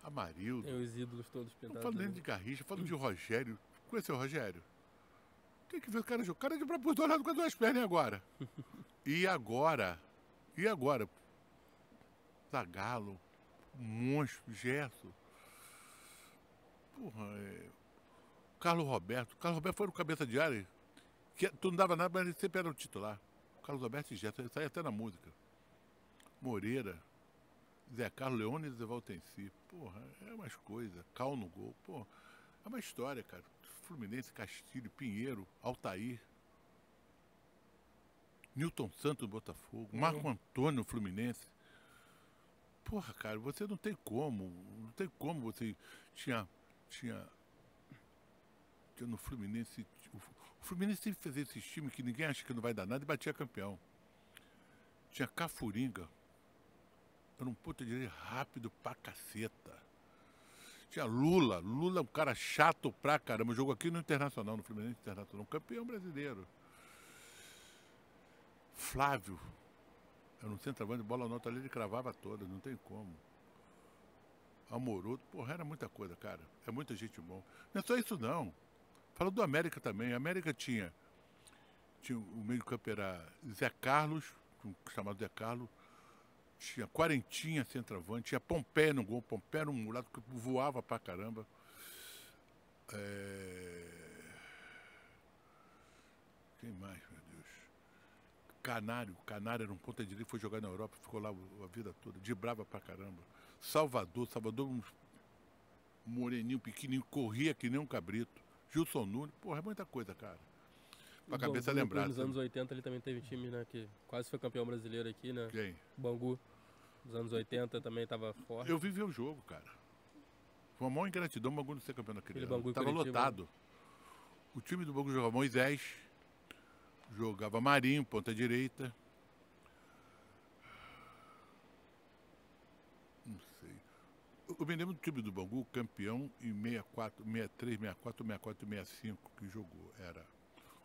Speaker 3: Amarildo.
Speaker 2: Tem os ídolos todos
Speaker 3: Eu
Speaker 2: pintados.
Speaker 3: falo nem de Garrincha, falo de Rogério. Conheceu o Rogério? Tem que ver o cara jogar. O cara de propósito olhado com as 2 pernas e agora? E agora? Zagallo, Monstro, Gerson. Porra, Carlos Roberto. Carlos Roberto foi no cabeça de área. Que tu não dava nada, mas ele sempre era o titular. Carlos Roberto e Gerson, ele saía até na música. Moreira. Zé Carlos, Leônidas e Valtenci. Porra, é umas coisas. Cal no gol. Porra, é uma história, cara. Fluminense, Castilho, Pinheiro, Altair. Newton Santos, Botafogo. Marco Antônio, Fluminense. Porra, cara, você não tem como. Não tem como você... Tinha no Fluminense... O Fluminense sempre fazia esses times que ninguém acha que não vai dar nada e batia campeão. Tinha Cafuringa. Era um ponta direito rápido pra caceta. Tinha Lula. Lula é um cara chato pra caramba. Jogou aqui no Internacional, no Fluminense Internacional. Campeão brasileiro. Flávio. Era um centroavante de bola nota ali, ele cravava toda, não tem como. Amoroso. Porra, era muita coisa, cara. É muita gente bom. Não é só isso, não. Fala do América também. A América tinha o meio-campo era Zé Carlos, chamado Zé Carlos. Tinha Quarentinha, centroavante. Tinha Pompeia no gol. Pompeia era um mulato que voava pra caramba. Quem mais, meu Deus? Canário. Canário era um ponta direita, foi jogar na Europa, ficou lá a vida toda. Dibrava pra caramba. Salvador, um moreninho pequenininho, corria que nem um cabrito. Gilson Nunes. Porra, é muita coisa, cara. Pra cabeça lembrada.
Speaker 2: Nos anos 80 ele também teve time, né, que quase foi campeão brasileiro aqui, né?
Speaker 3: Quem?
Speaker 2: Bangu. Nos anos 80 também tava forte.
Speaker 3: Eu vivi o jogo, cara. Foi uma maior ingratidão o Bangu não ser campeão naquele ano.
Speaker 2: Bangu
Speaker 3: Tava
Speaker 2: Curitiba,
Speaker 3: lotado. O time do Bangu jogava Moisés, jogava Marinho, ponta direita. Não sei. Eu me lembro do time do Bangu, campeão em 64, 63, 64, 64 e 65 que jogou. Era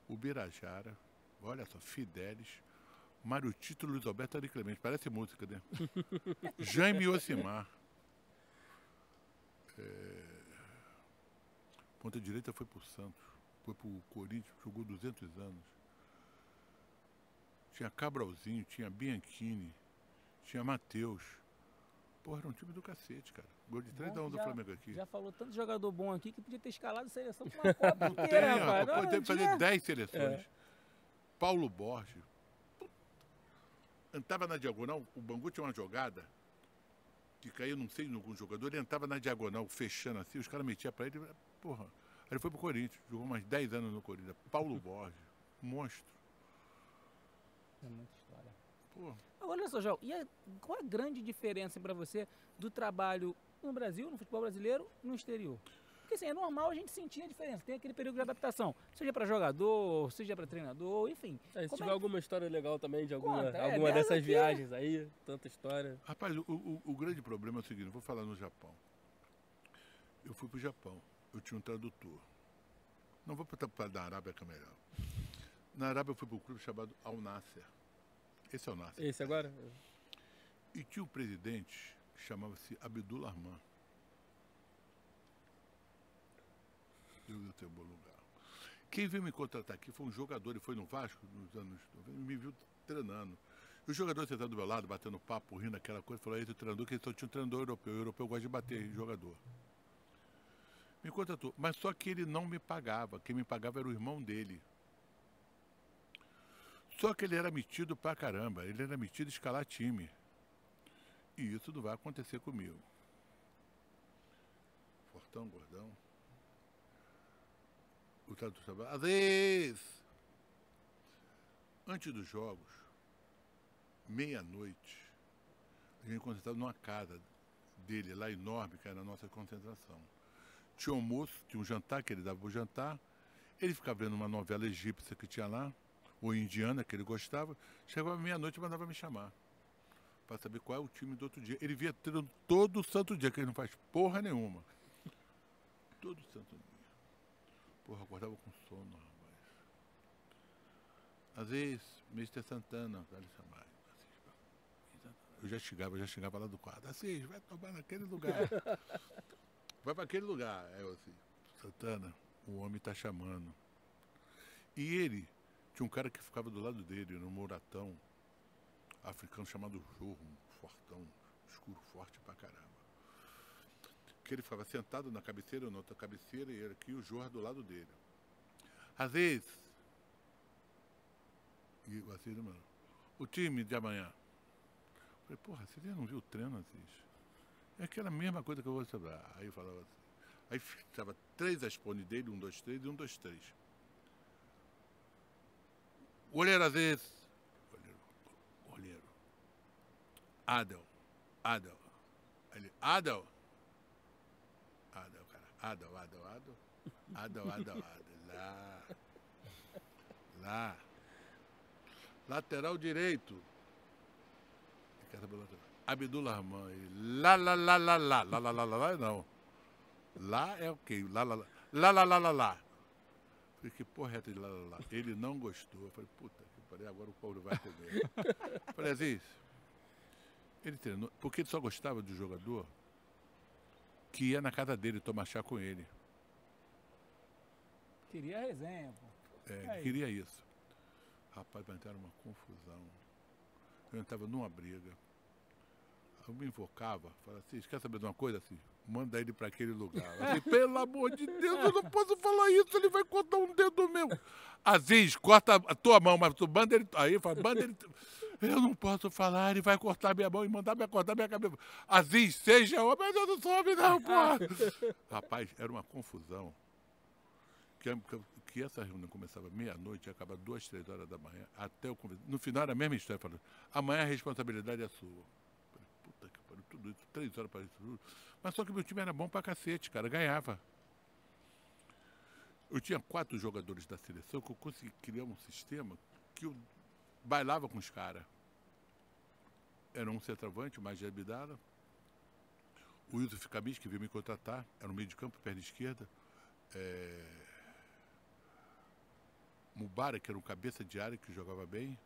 Speaker 3: o Birajara, olha só, Fidelis, Mário Tito, Luiz Alberto, Ari Clemente. Parece música, né? Jaime e Osimar. Ponta direita foi pro Santos, foi pro Corinthians, jogou 200 anos. Tinha Cabralzinho, tinha Bianchini, tinha Matheus. Porra, era um time do cacete, cara. Gol de 3-1 do Flamengo aqui.
Speaker 1: Já falou tanto jogador bom aqui que podia ter escalado a seleção pra uma Copa inteira,
Speaker 3: Tem,
Speaker 1: rapaz.
Speaker 3: rapaz, pode ter que fazer 10 seleções.
Speaker 2: É.
Speaker 3: Paulo Borges. entrava na diagonal, o Bangu tinha uma jogada que caía, não sei, em algum jogador, ele entrava na diagonal, fechando assim, os caras metiam pra ele, porra. Aí ele foi pro Corinthians, jogou mais 10 anos no Corinthians. Paulo Borges, monstro.
Speaker 1: É muita história.
Speaker 3: Porra.
Speaker 1: Agora, olha só, João, qual a grande diferença para você do trabalho no Brasil, no futebol brasileiro, no exterior? Porque assim, é normal a gente sentir a diferença, tem aquele período de adaptação, seja para jogador, seja para treinador, enfim.
Speaker 2: Se
Speaker 1: Como
Speaker 2: tiver alguma história legal também de alguma
Speaker 1: Conta,
Speaker 2: dessas
Speaker 1: aqui.
Speaker 2: viagens aí, tanta história.
Speaker 3: Rapaz, o grande problema é o seguinte, vou falar no Japão. Eu fui pro Japão, eu tinha um tradutor. Não vou para da Arábia, que é melhor. Na Arábia eu fui pro clube chamado Al Nasser. Esse é o Nasser.
Speaker 2: Esse agora?
Speaker 3: E tinha um presidente que chamava-se Abdul Rahman. Eu ia ter um bom lugar. Quem veio me contratar aqui foi um jogador, ele foi no Vasco nos anos 90, me viu treinando. E o jogador sentado do meu lado, batendo papo, rindo aquela coisa, falou, aí o treinador, que ele só tinha um treinador europeu. O europeu gosta de bater em jogador. Me contratou, mas só que ele não me pagava. Quem me pagava era o irmão dele. Só que ele era metido pra caramba, ele era metido a escalar time. E isso não vai acontecer comigo. Fortão, gordão. O tradutor estava, às vezes, antes dos jogos, meia-noite, a gente concentrava numa casa dele lá enorme, que era a nossa concentração. Tinha almoço, tinha um jantar que ele dava para o jantar, ele ficava vendo uma novela egípcia que tinha lá, ou indiana, que ele gostava, chegava meia-noite e mandava me chamar, para saber qual é o time do outro dia. Ele via treino todo santo dia, que ele não faz porra nenhuma. Todo santo dia. Porra, acordava com sono, rapaz. Às vezes, Mr. Santana, eu já chegava lá do quarto. Assis, vai tomar naquele lugar. Vai para aquele lugar. Aí eu assim, Santana, o homem tá chamando. E ele, tinha um cara que ficava do lado dele, no Moratão, africano chamado Jorro, fortão, escuro, forte pra caramba. Que ele ficava sentado na cabeceira, na outra cabeceira, e ele aqui, o Jorro do lado dele. Às vezes, e assim, mano, o time de amanhã. Eu falei, porra, você já não viu o treino, Assis? É aquela mesma coisa que eu vou saber. Aí eu falava assim. Aí estava 3 aspones dele, 1, 2, 3 e 1, 2, 3. Olheiro às vezes. Olheiro. Adel. Ele, Adel, cara. Adel. Lá. Lateral direito. Abdul Rahman. Lá, não. Lá é o quê? Lá. Falei, que porra é essa de lá? Ele não gostou. Eu falei, puta que pariu, agora o Paulo vai comer. Falei, Aziz, ele treinou, porque ele só gostava do jogador que ia na casa dele tomar chá com ele.
Speaker 1: Queria resenha, pô.
Speaker 3: Queria isso. Rapaz, mas era uma confusão. Eu entrava numa briga. Eu me invocava, falava assim, quer saber de uma coisa assim? Manda ele para aquele lugar. Assim, pelo amor de Deus, eu não posso falar isso, ele vai cortar um dedo meu. Aziz, corta a tua mão, mas tu manda ele. Aí fala, manda ele. Eu não posso falar, ele vai cortar minha mão e mandar me cortar minha cabeça. Aziz, seja homem, mas eu não sou homem, não, porra. Rapaz, era uma confusão. Que essa reunião começava meia-noite e acabava 2, 3 horas da manhã, até eu conversar. No final era a mesma história, falando, amanhã a responsabilidade é sua. Puta que pariu, tudo isso, 3 horas para isso tudo. Mas só que meu time era bom pra cacete, cara, ganhava. Eu tinha 4 jogadores da seleção que eu consegui criar um sistema que eu bailava com os caras. Era um centroavante, o Majid Abdala, o Yusuf Kamis, que veio me contratar, era no meio de campo, perna esquerda. Mubarak, que era um cabeça de área que jogava bem.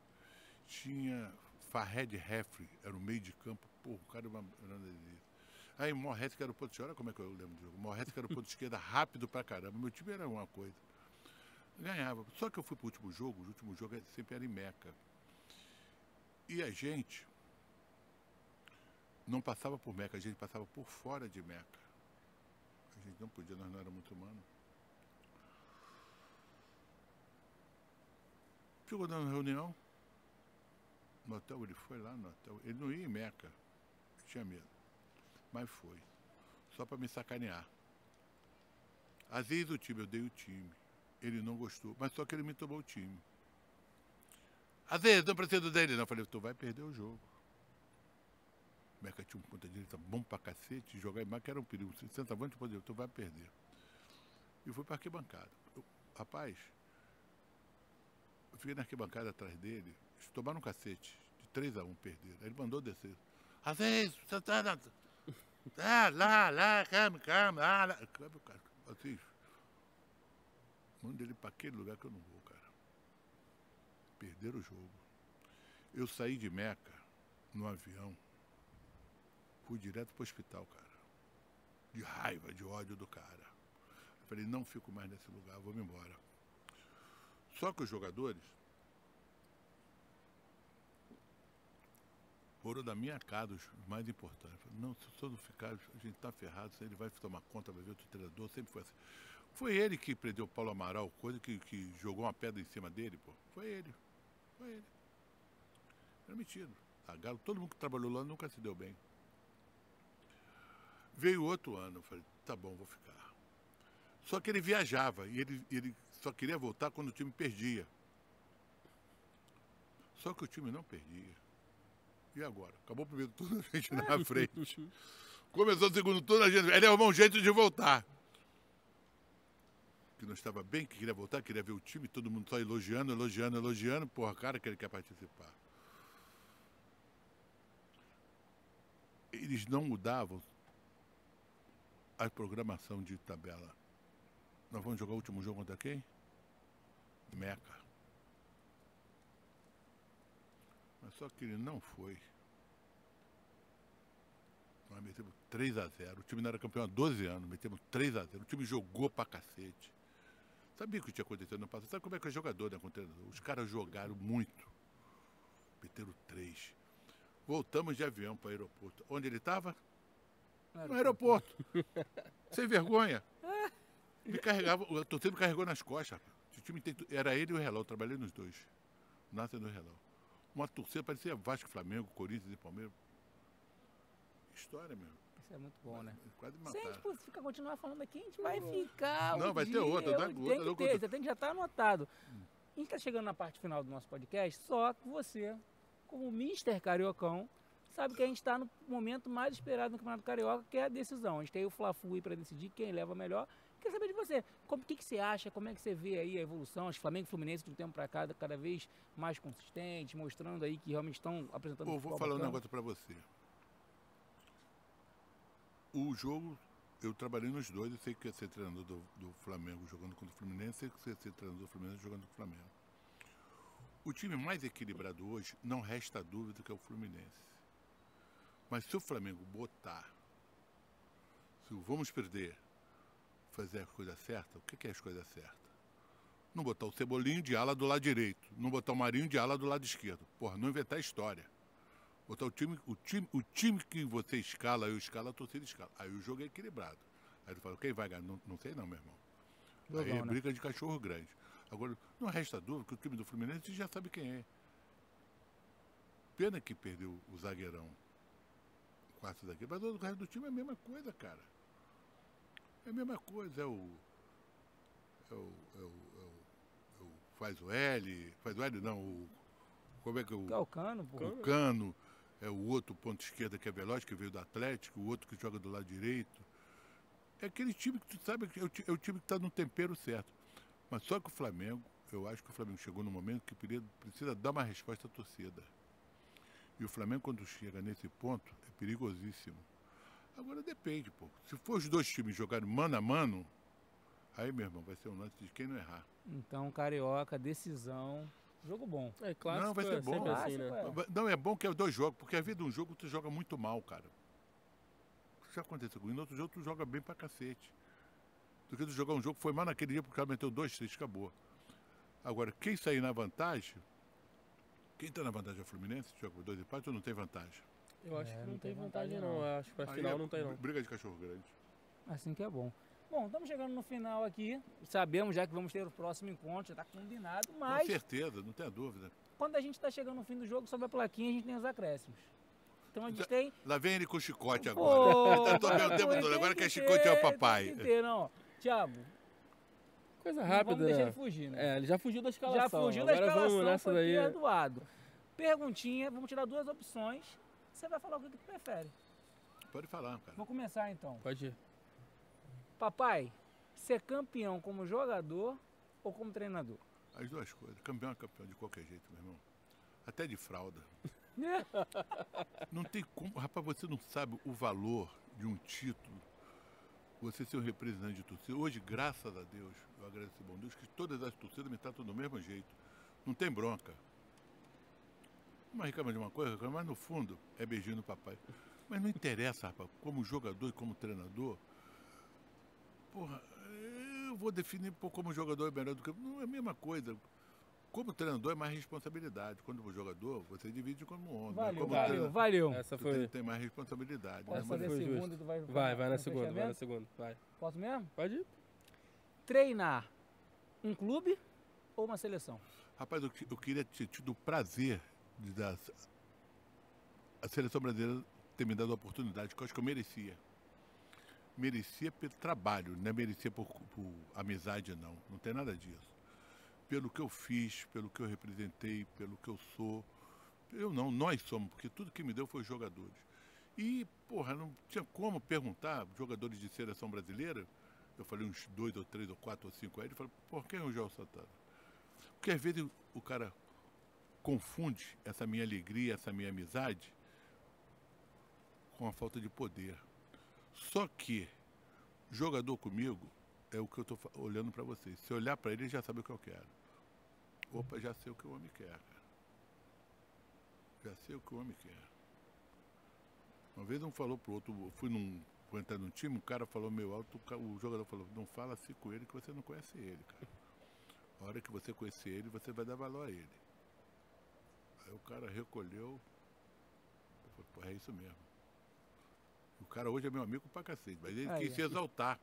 Speaker 3: Tinha Fahed Refri, era no meio de campo. Pô, o cara era uma... Aí Morret, que era o ponto... Olha como é que eu lembro do jogo. Morret, que era o ponto esquerda, rápido pra caramba. Meu time era uma coisa. Ganhava. Só que eu fui pro último jogo. O último jogo sempre era em Meca. E a gente não passava por Meca, a gente passava por fora de Meca. A gente não podia, nós não éramos muçulmanos. Chegou na reunião, No hotel, ele foi lá no hotel. Ele não ia em Meca. Tinha medo. Mas foi. Só para me sacanear. Às vezes o time, eu dei o time. Ele não gostou. Mas só que ele me tomou o time. Às vezes, não preciso dele, não. Eu falei, tu vai perder o jogo. Meca tinha um ponta direita bom pra cacete. Jogar em Meca era um perigo. 60 avantes, tu vai perder. E fui pra arquibancada. Rapaz, eu fiquei na arquibancada atrás dele. Eles tomaram um cacete. De 3-1 perderam. Aí ele mandou descer. Às vezes, você tá... lá, calma, lá. Assim, manda ele para aquele lugar que eu não vou, cara. Perderam o jogo. Eu saí de Meca no avião, fui direto pro hospital, cara. De raiva, de ódio do cara. Eu falei, não fico mais nesse lugar, vou me embora. Só que os jogadores foram da minha casa os mais importantes. Falei, não, se eu não ficar, a gente tá ferrado, ele vai tomar conta, vai ver outro treinador, sempre foi assim. Foi ele que prendeu o Paulo Amaral, coisa que jogou uma pedra em cima dele, pô. Foi ele. Era mentira. A Galo, todo mundo que trabalhou lá nunca se deu bem. Veio outro ano, eu falei, tá bom, vou ficar. Só que ele viajava e ele só queria voltar quando o time perdia. Só que o time não perdia. E agora? Acabou o primeiro turno, a gente na frente. Começou o segundo turno, a gente... Ele arrumou um jeito de voltar. Que não estava bem, que queria voltar, queria ver o time, todo mundo só elogiando. Porra, cara, que ele quer participar. Eles não mudavam a programação de tabela. Nós vamos jogar o último jogo contra quem? Meca. Mas só que ele não foi. Nós metemos 3-0. O time não era campeão há 12 anos, metemos 3-0. O time jogou pra cacete. Sabia o que tinha acontecido no passado? Sabe como é que é jogador, né, com o treinador? Os caras jogaram muito. Meteram 3. Voltamos de avião para o aeroporto. Onde ele estava? No aeroporto. Sem vergonha. Me carregava, a torcida me carregou nas costas. O time era ele e o Relão, trabalhei nos dois. Nasce no Relão. Uma torcida parecia Vasco, Flamengo, Corinthians e Palmeiras. História mesmo.
Speaker 1: Isso é muito bom, né?
Speaker 3: Quase me
Speaker 1: Se a
Speaker 3: mataram.
Speaker 1: gente ficar continuar falando aqui, a gente vai ficar.
Speaker 3: Não, vai ter outra,
Speaker 1: Já está anotado. A gente está chegando na parte final do nosso podcast, só que você, como Mister Cariocão, sabe que a gente está no momento mais esperado no Campeonato Carioca, que é a decisão. A gente tem o Fla-Flu aí para decidir quem leva melhor. Quer saber de você, o que você acha, como é que você vê aí a evolução, os Flamengo e Fluminense de um tempo para cá, cada vez mais consistentes, mostrando aí que realmente estão apresentando
Speaker 3: Pô, vou falar um negócio para você. O jogo, eu trabalhei nos dois, eu sei que ia ser treinador do Flamengo jogando contra o Fluminense, sei que ia ser treinador do Fluminense jogando contra o Flamengo. O time mais equilibrado hoje, não resta dúvida que é o Fluminense. Mas se o Flamengo botar, se o vamos perder, fazer a coisa certa, o que é as coisas certas? Não botar o Cebolinho de ala do lado direito, não botar o Marinho de ala do lado esquerdo. Porra, não inventar história. Botar o time que você escala, eu escalo, a torcida escala. Aí o jogo é equilibrado. Aí tu fala, quem vai ganhar? Não sei não, meu irmão. Aí é briga de cachorro grande. Agora, não resta dúvida que o time do Fluminense já sabe quem é. Pena que perdeu o zagueirão. O quarto zagueiro. Mas o resto do time é a mesma coisa, cara. É a mesma coisa. Faz o L não, como é que o
Speaker 1: Cano, pô.
Speaker 3: O Cano, é o outro ponto esquerda que é veloz, que veio do Atlético, o outro que joga do lado direito. É aquele time que tu sabe que é o time que está no tempero certo. Mas só que o Flamengo, eu acho que o Flamengo chegou no momento que precisa dar uma resposta à torcida. E o Flamengo, quando chega nesse ponto, é perigosíssimo. Agora depende, pô. Se for os dois times jogarem mano a mano, aí, meu irmão, vai ser um lance de quem não errar.
Speaker 1: Então, Carioca, decisão, jogo bom.
Speaker 2: É clássico,
Speaker 3: não, vai ser bom.
Speaker 2: Assim, né?
Speaker 3: Não, é bom que é dois jogos, porque a vida de um jogo tu joga muito mal, cara. Isso já aconteceu comigo. No outro jogo tu joga bem pra cacete. Do que tu jogar um jogo, foi mal naquele dia, porque o cara meteu 2, 3, acabou. Agora, quem sair na vantagem, quem tá na vantagem é o Fluminense, joga por 2 empates ou não tem vantagem?
Speaker 2: Eu acho que não tem vantagem não. Eu acho que pra final não tem não.
Speaker 3: Briga de cachorro grande.
Speaker 1: Assim que é bom. Bom, estamos chegando no final aqui. Sabemos já que vamos ter o próximo encontro, já está combinado, mas...
Speaker 3: Com certeza, não tenha dúvida.
Speaker 1: quando a gente tá chegando no fim do jogo, sobe a plaquinha, a gente tem os acréscimos. Então a gente tem...
Speaker 3: Lá vem ele com o chicote
Speaker 1: Pô,
Speaker 3: agora. Ele tá tomando o tempo
Speaker 1: tem
Speaker 3: todo. Agora
Speaker 1: que
Speaker 3: que é chicote é o
Speaker 1: ter,
Speaker 3: papai.
Speaker 1: Tem que ter, não. Thiago,
Speaker 2: Coisa
Speaker 1: não
Speaker 2: rápida,
Speaker 1: vamos deixar
Speaker 2: né?
Speaker 1: ele fugir, né?
Speaker 2: É, ele já fugiu da escalação.
Speaker 1: Já fugiu da
Speaker 2: Agora
Speaker 1: escalação,
Speaker 2: vamos nessa
Speaker 1: foi
Speaker 2: daí.
Speaker 1: perdoado. Perguntinha, vamos tirar 2 opções. Você vai falar o que tu prefere.
Speaker 3: Pode falar, cara.
Speaker 1: Vou começar então.
Speaker 2: Pode ir.
Speaker 1: Papai, ser campeão como jogador ou como treinador?
Speaker 3: As duas coisas. Campeão é campeão de qualquer jeito, meu irmão. Até de fralda. Não tem como. Rapaz, você não sabe o valor de um título. Você ser um representante de torcida. Hoje, graças a Deus, eu agradeço ao bom Deus, que todas as torcidas me tratam do mesmo jeito. Não tem bronca. Uma reclama de uma coisa, mas no fundo é beijinho no papai. Mas não interessa, rapaz, como jogador e como treinador. Porra, eu vou definir como jogador é melhor do que. Não é a mesma coisa. Como treinador é mais responsabilidade. Quando jogador, você divide como homem.
Speaker 1: Valeu,
Speaker 3: como
Speaker 1: valeu.
Speaker 2: Essa
Speaker 3: tu
Speaker 2: foi.
Speaker 3: tem mais responsabilidade.
Speaker 1: Posso
Speaker 3: Né?
Speaker 1: fazer a
Speaker 2: foi
Speaker 1: segunda
Speaker 2: justo.
Speaker 1: e tu vai...
Speaker 2: Vai na
Speaker 1: no
Speaker 2: segunda, vai na
Speaker 1: fechamento?
Speaker 2: segunda. Vai.
Speaker 1: Posso mesmo?
Speaker 2: Pode ir.
Speaker 1: Treinar um clube ou uma seleção?
Speaker 3: Rapaz, eu queria ter tido o prazer de dar a seleção brasileira ter me dado a oportunidade, que eu acho que eu merecia. Merecia pelo trabalho, não é merecia por amizade, não. Não tem nada disso. Pelo que eu fiz, pelo que eu representei, pelo que eu sou. Eu não, nós somos, porque tudo que me deu foi os jogadores. E, porra, não tinha como perguntar jogadores de seleção brasileira. Eu falei uns 2 ou 3 ou 4 ou 5 aí, ele falou, por quem é o João Santana? Porque às vezes o cara confunde essa minha alegria, essa minha amizade com a falta de poder. Só que jogador comigo é o que eu estou olhando para vocês. Se eu olhar para ele, ele já sabe o que eu quero. Opa, já sei o que o homem quer, cara. Já sei o que o homem quer. Uma vez um falou pro outro, fui entrar num time, o cara falou meio alto, o jogador falou, não fala assim com ele que você não conhece ele, cara. A hora que você conhecer ele, você vai dar valor a ele. Aí o cara recolheu, eu falei, pô, é isso mesmo. O cara hoje é meu amigo pra cacete, mas ele quis se exaltar.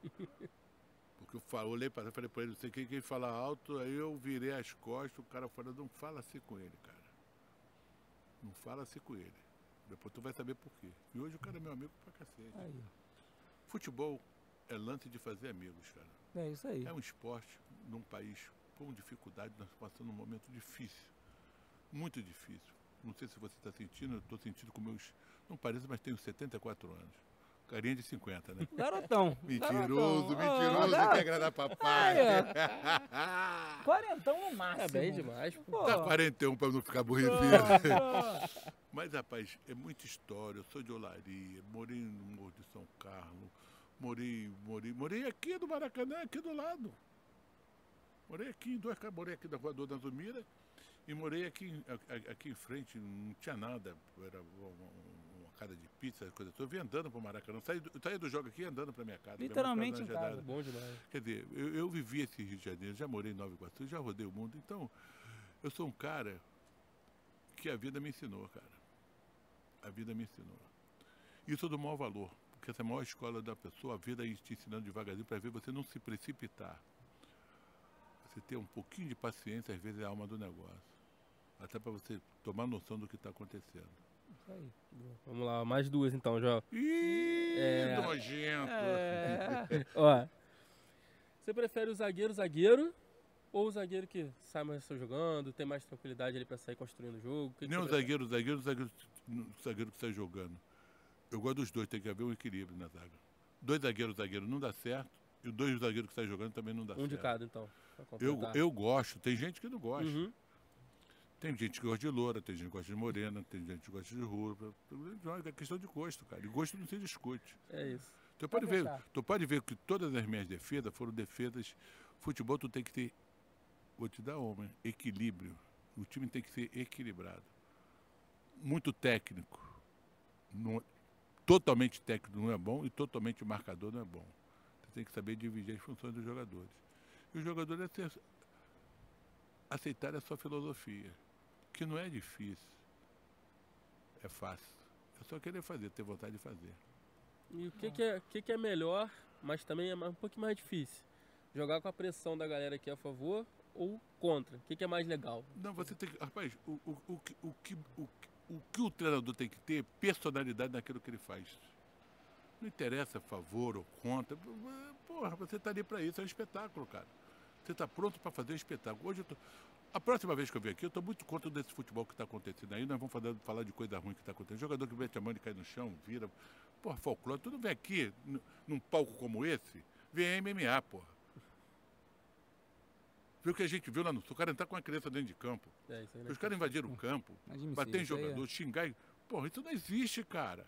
Speaker 3: Porque eu olhei para ele, falei pra ele, não sei quem fala alto, aí eu virei as costas, o cara falou, não fala assim com ele, cara. Não fala assim com ele. Depois tu vai saber por quê. E hoje o cara é meu amigo pra cacete.
Speaker 1: Aí.
Speaker 3: Futebol é lance de fazer amigos, cara.
Speaker 1: É isso aí.
Speaker 3: É um esporte num país com dificuldade, nós estamos passando um momento difícil. Muito difícil. Não sei se você está sentindo, eu estou sentindo com meus... Não parece, mas tenho 74 anos. Carinha de 50, né?
Speaker 1: Garotão.
Speaker 3: Mentiroso,
Speaker 1: garotão.
Speaker 3: mentiroso, quer agradar papai.
Speaker 1: Quarentão no máximo.
Speaker 2: É bem demais, pô.
Speaker 3: Tá 41 para não ficar aborrecido.
Speaker 1: Pô.
Speaker 3: Mas, rapaz, é muita história. Eu sou de Olaria, morei no Morro de São Carlos, morei aqui no Maracanã, aqui do lado. Morei aqui na Rua Dona Zumira e morei aqui em frente, não tinha nada, era uma casa de pizza, coisa toda. Eu vim andando para o Maracanã, saí do jogo aqui andando para minha casa.
Speaker 1: Literalmente em casa.
Speaker 2: Bom demais.
Speaker 3: Quer dizer, eu vivi esse Rio de Janeiro, já morei em Nova Iguaçu, já rodei o mundo, então eu sou um cara que a vida me ensinou, cara. A vida me ensinou. Isso é do maior valor, porque essa é a maior escola da pessoa, a vida aí te ensinando devagarzinho para ver você não se precipitar. Você ter um pouquinho de paciência, às vezes é a alma do negócio. Até para você tomar noção do que está acontecendo.
Speaker 1: Isso aí.
Speaker 2: Vamos lá, mais 2 então, João.
Speaker 3: Ih, nojento!
Speaker 2: Ó, você prefere o zagueiro ou o zagueiro que sai mais jogando, tem mais tranquilidade ali pra sair construindo o jogo? Que
Speaker 3: Nem
Speaker 2: você
Speaker 3: o zagueiro que sai jogando. Eu gosto dos dois, tem que haver um equilíbrio na zaga. 2 zagueiros não dá certo, e 2 zagueiros que saem jogando também não dá certo.
Speaker 2: Um de cada, então. pra completar.
Speaker 3: Eu gosto, tem gente que não gosta.
Speaker 2: Uhum.
Speaker 3: Tem gente que gosta de loura, tem gente que gosta de morena, tem gente que gosta de rua. É questão de gosto, cara. E gosto não se discute.
Speaker 2: É isso.
Speaker 3: Tu pode ver que todas as minhas defesas foram defesas. Futebol tu tem que ter, vou te dar uma, equilíbrio. O time tem que ser equilibrado. Muito técnico. Totalmente técnico não é bom e totalmente marcador não é bom. Você tem que saber dividir as funções dos jogadores. E os jogadores aceitar a sua filosofia, que não é difícil. É fácil. É só querer fazer, ter vontade de fazer.
Speaker 2: E o que é melhor, mas também é um pouquinho mais difícil? Jogar com a pressão da galera aqui a favor ou contra? O que é mais legal?
Speaker 3: Não, você tem que... Rapaz, o que o treinador tem que ter é personalidade naquilo que ele faz. Não interessa favor ou contra. Porra, você está ali para isso, é um espetáculo, cara. Você está pronto para fazer um espetáculo. Hoje a próxima vez que eu vier aqui, eu estou muito contra desse futebol que está acontecendo aí. Nós vamos falar de coisa ruim que está acontecendo. Jogador que mete a mão e cai no chão, vira. Porra, folclore. Tu não vem aqui, num palco como esse, vem MMA, porra. Viu o que a gente viu lá no Sul? O cara entrar com uma criança dentro de campo.
Speaker 2: Isso aí, né?
Speaker 3: Os caras invadiram o campo, bater em jogador, xingar. Porra, isso não existe, cara.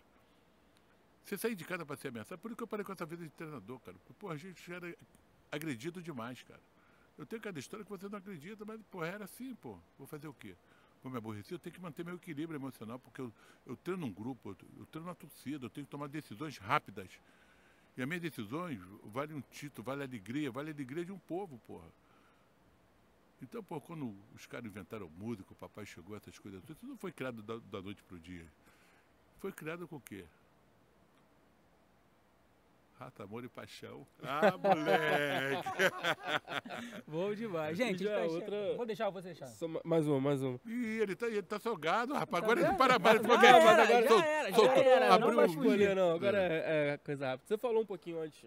Speaker 3: Você sair de casa para ser ameaçado. Por isso que eu parei com essa vida de treinador, cara. Porque, porra, a gente já era agredido demais, cara. Eu tenho cada história que você não acredita, mas, porra, era assim, pô. Vou fazer o quê? Vou me aborrecer? Eu tenho que manter meu equilíbrio emocional, porque eu treino um grupo, eu treino uma torcida, eu tenho que tomar decisões rápidas. E as minhas decisões valem um título, vale a alegria de um povo, porra. Então, pô, quando os caras inventaram música, o papai chegou, essas coisas, isso não foi criado da noite pro dia. Foi criado com o quê? Rato, amor e paixão. Ah, moleque!
Speaker 1: Bom demais. Gente,
Speaker 2: Já
Speaker 1: tá
Speaker 2: outra-
Speaker 1: vou deixar você deixar.
Speaker 2: Só mais uma.
Speaker 3: E ele tá salgado, rapaz.
Speaker 1: Tá
Speaker 3: Agora ele
Speaker 1: vendo?
Speaker 3: para mais.
Speaker 1: Já era, já era,
Speaker 2: Não
Speaker 1: não
Speaker 2: vai
Speaker 1: vai
Speaker 2: escolher, não. Agora é coisa rápida. Você falou um pouquinho antes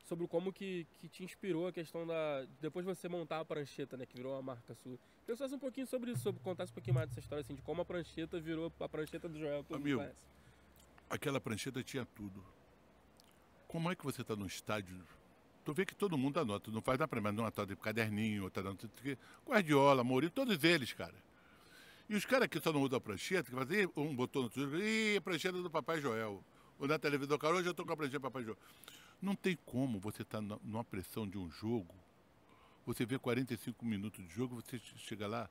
Speaker 2: sobre como que te inspirou a questão da... Depois de você montar a prancheta, né? Que virou uma marca sua. Eu só um pouquinho sobre isso, contasse um pouquinho mais dessa história, assim, de como a prancheta virou a prancheta do Joel. Todo mundo
Speaker 3: Amigo,
Speaker 2: conhece.
Speaker 3: aquela prancheta tinha tudo. Como é que você está no estádio? Tu vê que todo mundo anota, não faz nada pra mim, mas não anota de caderninho, outra não, Guardiola, Mourinho, todos eles, cara. E os caras que só não usam a prancheta, que fazem, um botou no Twitter, ih, a prancheta do Papai Joel. Ou na televisão, cara, hoje eu tô com a prancheta do Papai Joel. Não tem como você estar numa pressão de um jogo, você vê 45 minutos de jogo, você chega lá,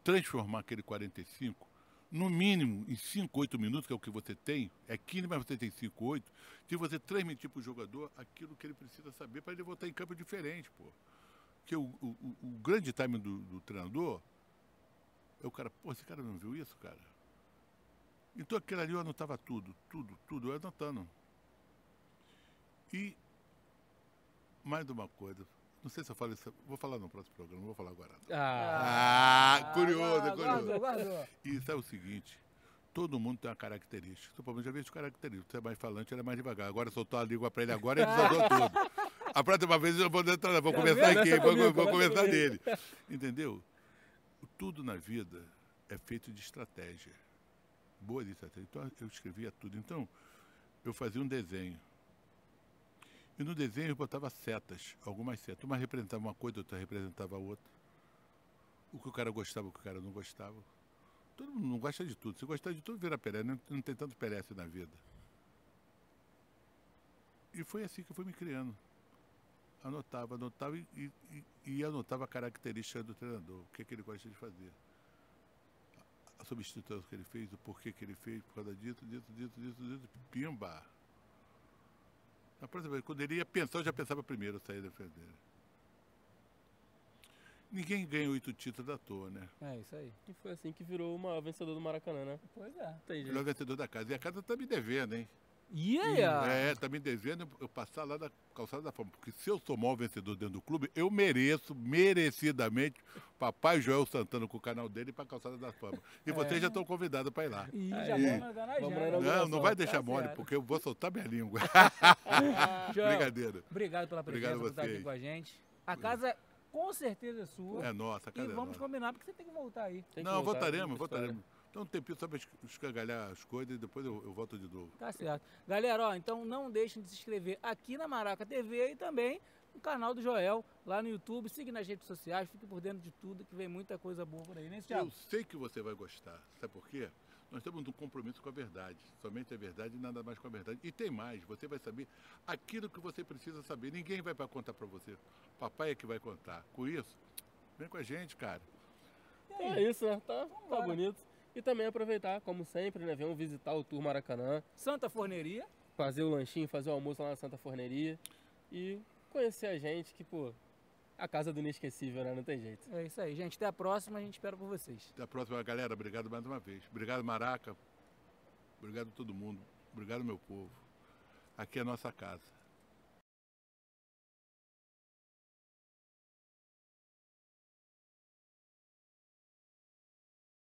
Speaker 3: transformar aquele 45, no mínimo em 5, 8 minutos, que é o que você tem, é 15, mas você tem 5, 8, de você transmitir para o jogador aquilo que ele precisa saber para ele voltar em campo diferente, pô. Porque o grande time do treinador é o cara, pô, esse cara não viu isso, cara? Então aquele ali eu anotava tudo, eu anotando. E mais uma coisa, não sei se eu falo isso, vou falar no próximo programa, não vou falar agora. Curioso.
Speaker 1: Guardou.
Speaker 3: E isso é o seguinte, todo mundo tem uma característica. O problema já veio de característica. Você é mais falante, ele é mais devagar. Agora soltou a língua para ele agora e desandou tudo. A próxima vez eu vou entrar, vou começar aqui, vou começar dele. Entendeu? Tudo na vida é feito de estratégia. Boa de estratégia. Então eu escrevia tudo. Então, eu fazia um desenho. E no desenho eu botava setas, algumas setas. Uma representava uma coisa, outra representava outra. O que o cara gostava, o que o cara não gostava. Todo mundo não gosta de tudo. Se gostar de tudo, vira Pelé. Não tem tanto Pelé assim na vida. E foi assim que eu fui me criando. Anotava e anotava a característica do treinador. O que ele gosta de fazer. A substituição que ele fez, o porquê que ele fez, por causa disso. Pimba! Na próxima vez, quando ele ia pensar, eu já pensava primeiro sair da frente dele. Ninguém ganha 8 títulos à toa, né?
Speaker 1: É isso aí.
Speaker 2: E foi assim que virou uma vencedor do Maracanã, né?
Speaker 1: Pois é.
Speaker 2: Tem jeito.
Speaker 3: Melhor vencedor da casa. E a casa tá me devendo, hein?
Speaker 1: E aí?
Speaker 3: Tá me devendo eu passar lá da Calçada da Fama. Porque se eu sou maior vencedor dentro do clube, eu mereço, merecidamente, Papai Joel Santana com o canal dele para a Calçada da Fama. E vocês já estão convidados para ir lá.
Speaker 1: Ih, já
Speaker 2: Aí.
Speaker 1: vamos andar na
Speaker 2: Vamos
Speaker 1: janta.
Speaker 2: na inauguração.
Speaker 3: Não vai deixar
Speaker 1: Tá
Speaker 3: mole,
Speaker 1: certo.
Speaker 3: porque eu vou soltar minha língua.
Speaker 1: Joel,
Speaker 3: Brincadeira.
Speaker 1: obrigado pela presença,
Speaker 3: Obrigado a
Speaker 1: por estar aqui
Speaker 3: vocês.
Speaker 1: com a gente. A casa com certeza é sua.
Speaker 3: É nossa,
Speaker 1: E
Speaker 3: cara.
Speaker 1: vamos combinar, porque você tem que voltar aí.
Speaker 2: Tem que
Speaker 3: Não,
Speaker 2: voltar,
Speaker 3: voltaremos.
Speaker 2: muita história.
Speaker 3: Então um tempinho só para escangalhar as coisas e depois eu volto de novo.
Speaker 1: Tá certo. Galera, ó, então não deixem de se inscrever aqui na Maraca TV e também no canal do Joel, lá no YouTube. Siga nas redes sociais, fique por dentro de tudo, que vem muita coisa boa por aí, né, Thiago?
Speaker 3: Eu sei que você vai gostar. Sabe por quê? Nós temos um compromisso com a verdade. Somente a verdade e nada mais com a verdade. E tem mais, você vai saber aquilo que você precisa saber. Ninguém vai para contar para você. Papai é que vai contar. Com isso, vem com a gente, cara.
Speaker 2: É isso, né? Tá bonito. E também aproveitar, como sempre, né? Venham visitar o Tour Maracanã,
Speaker 1: Santa Forneria.
Speaker 2: fazer o lanchinho, fazer o almoço lá na Santa Forneria e conhecer a gente, que, pô, a casa do inesquecível, né? Não tem jeito.
Speaker 1: É isso aí, gente. Até a próxima, a gente espera por vocês.
Speaker 3: Até a próxima, galera. Obrigado mais uma vez. Obrigado, Maraca. Obrigado a todo mundo. Obrigado, meu povo. Aqui é a nossa casa.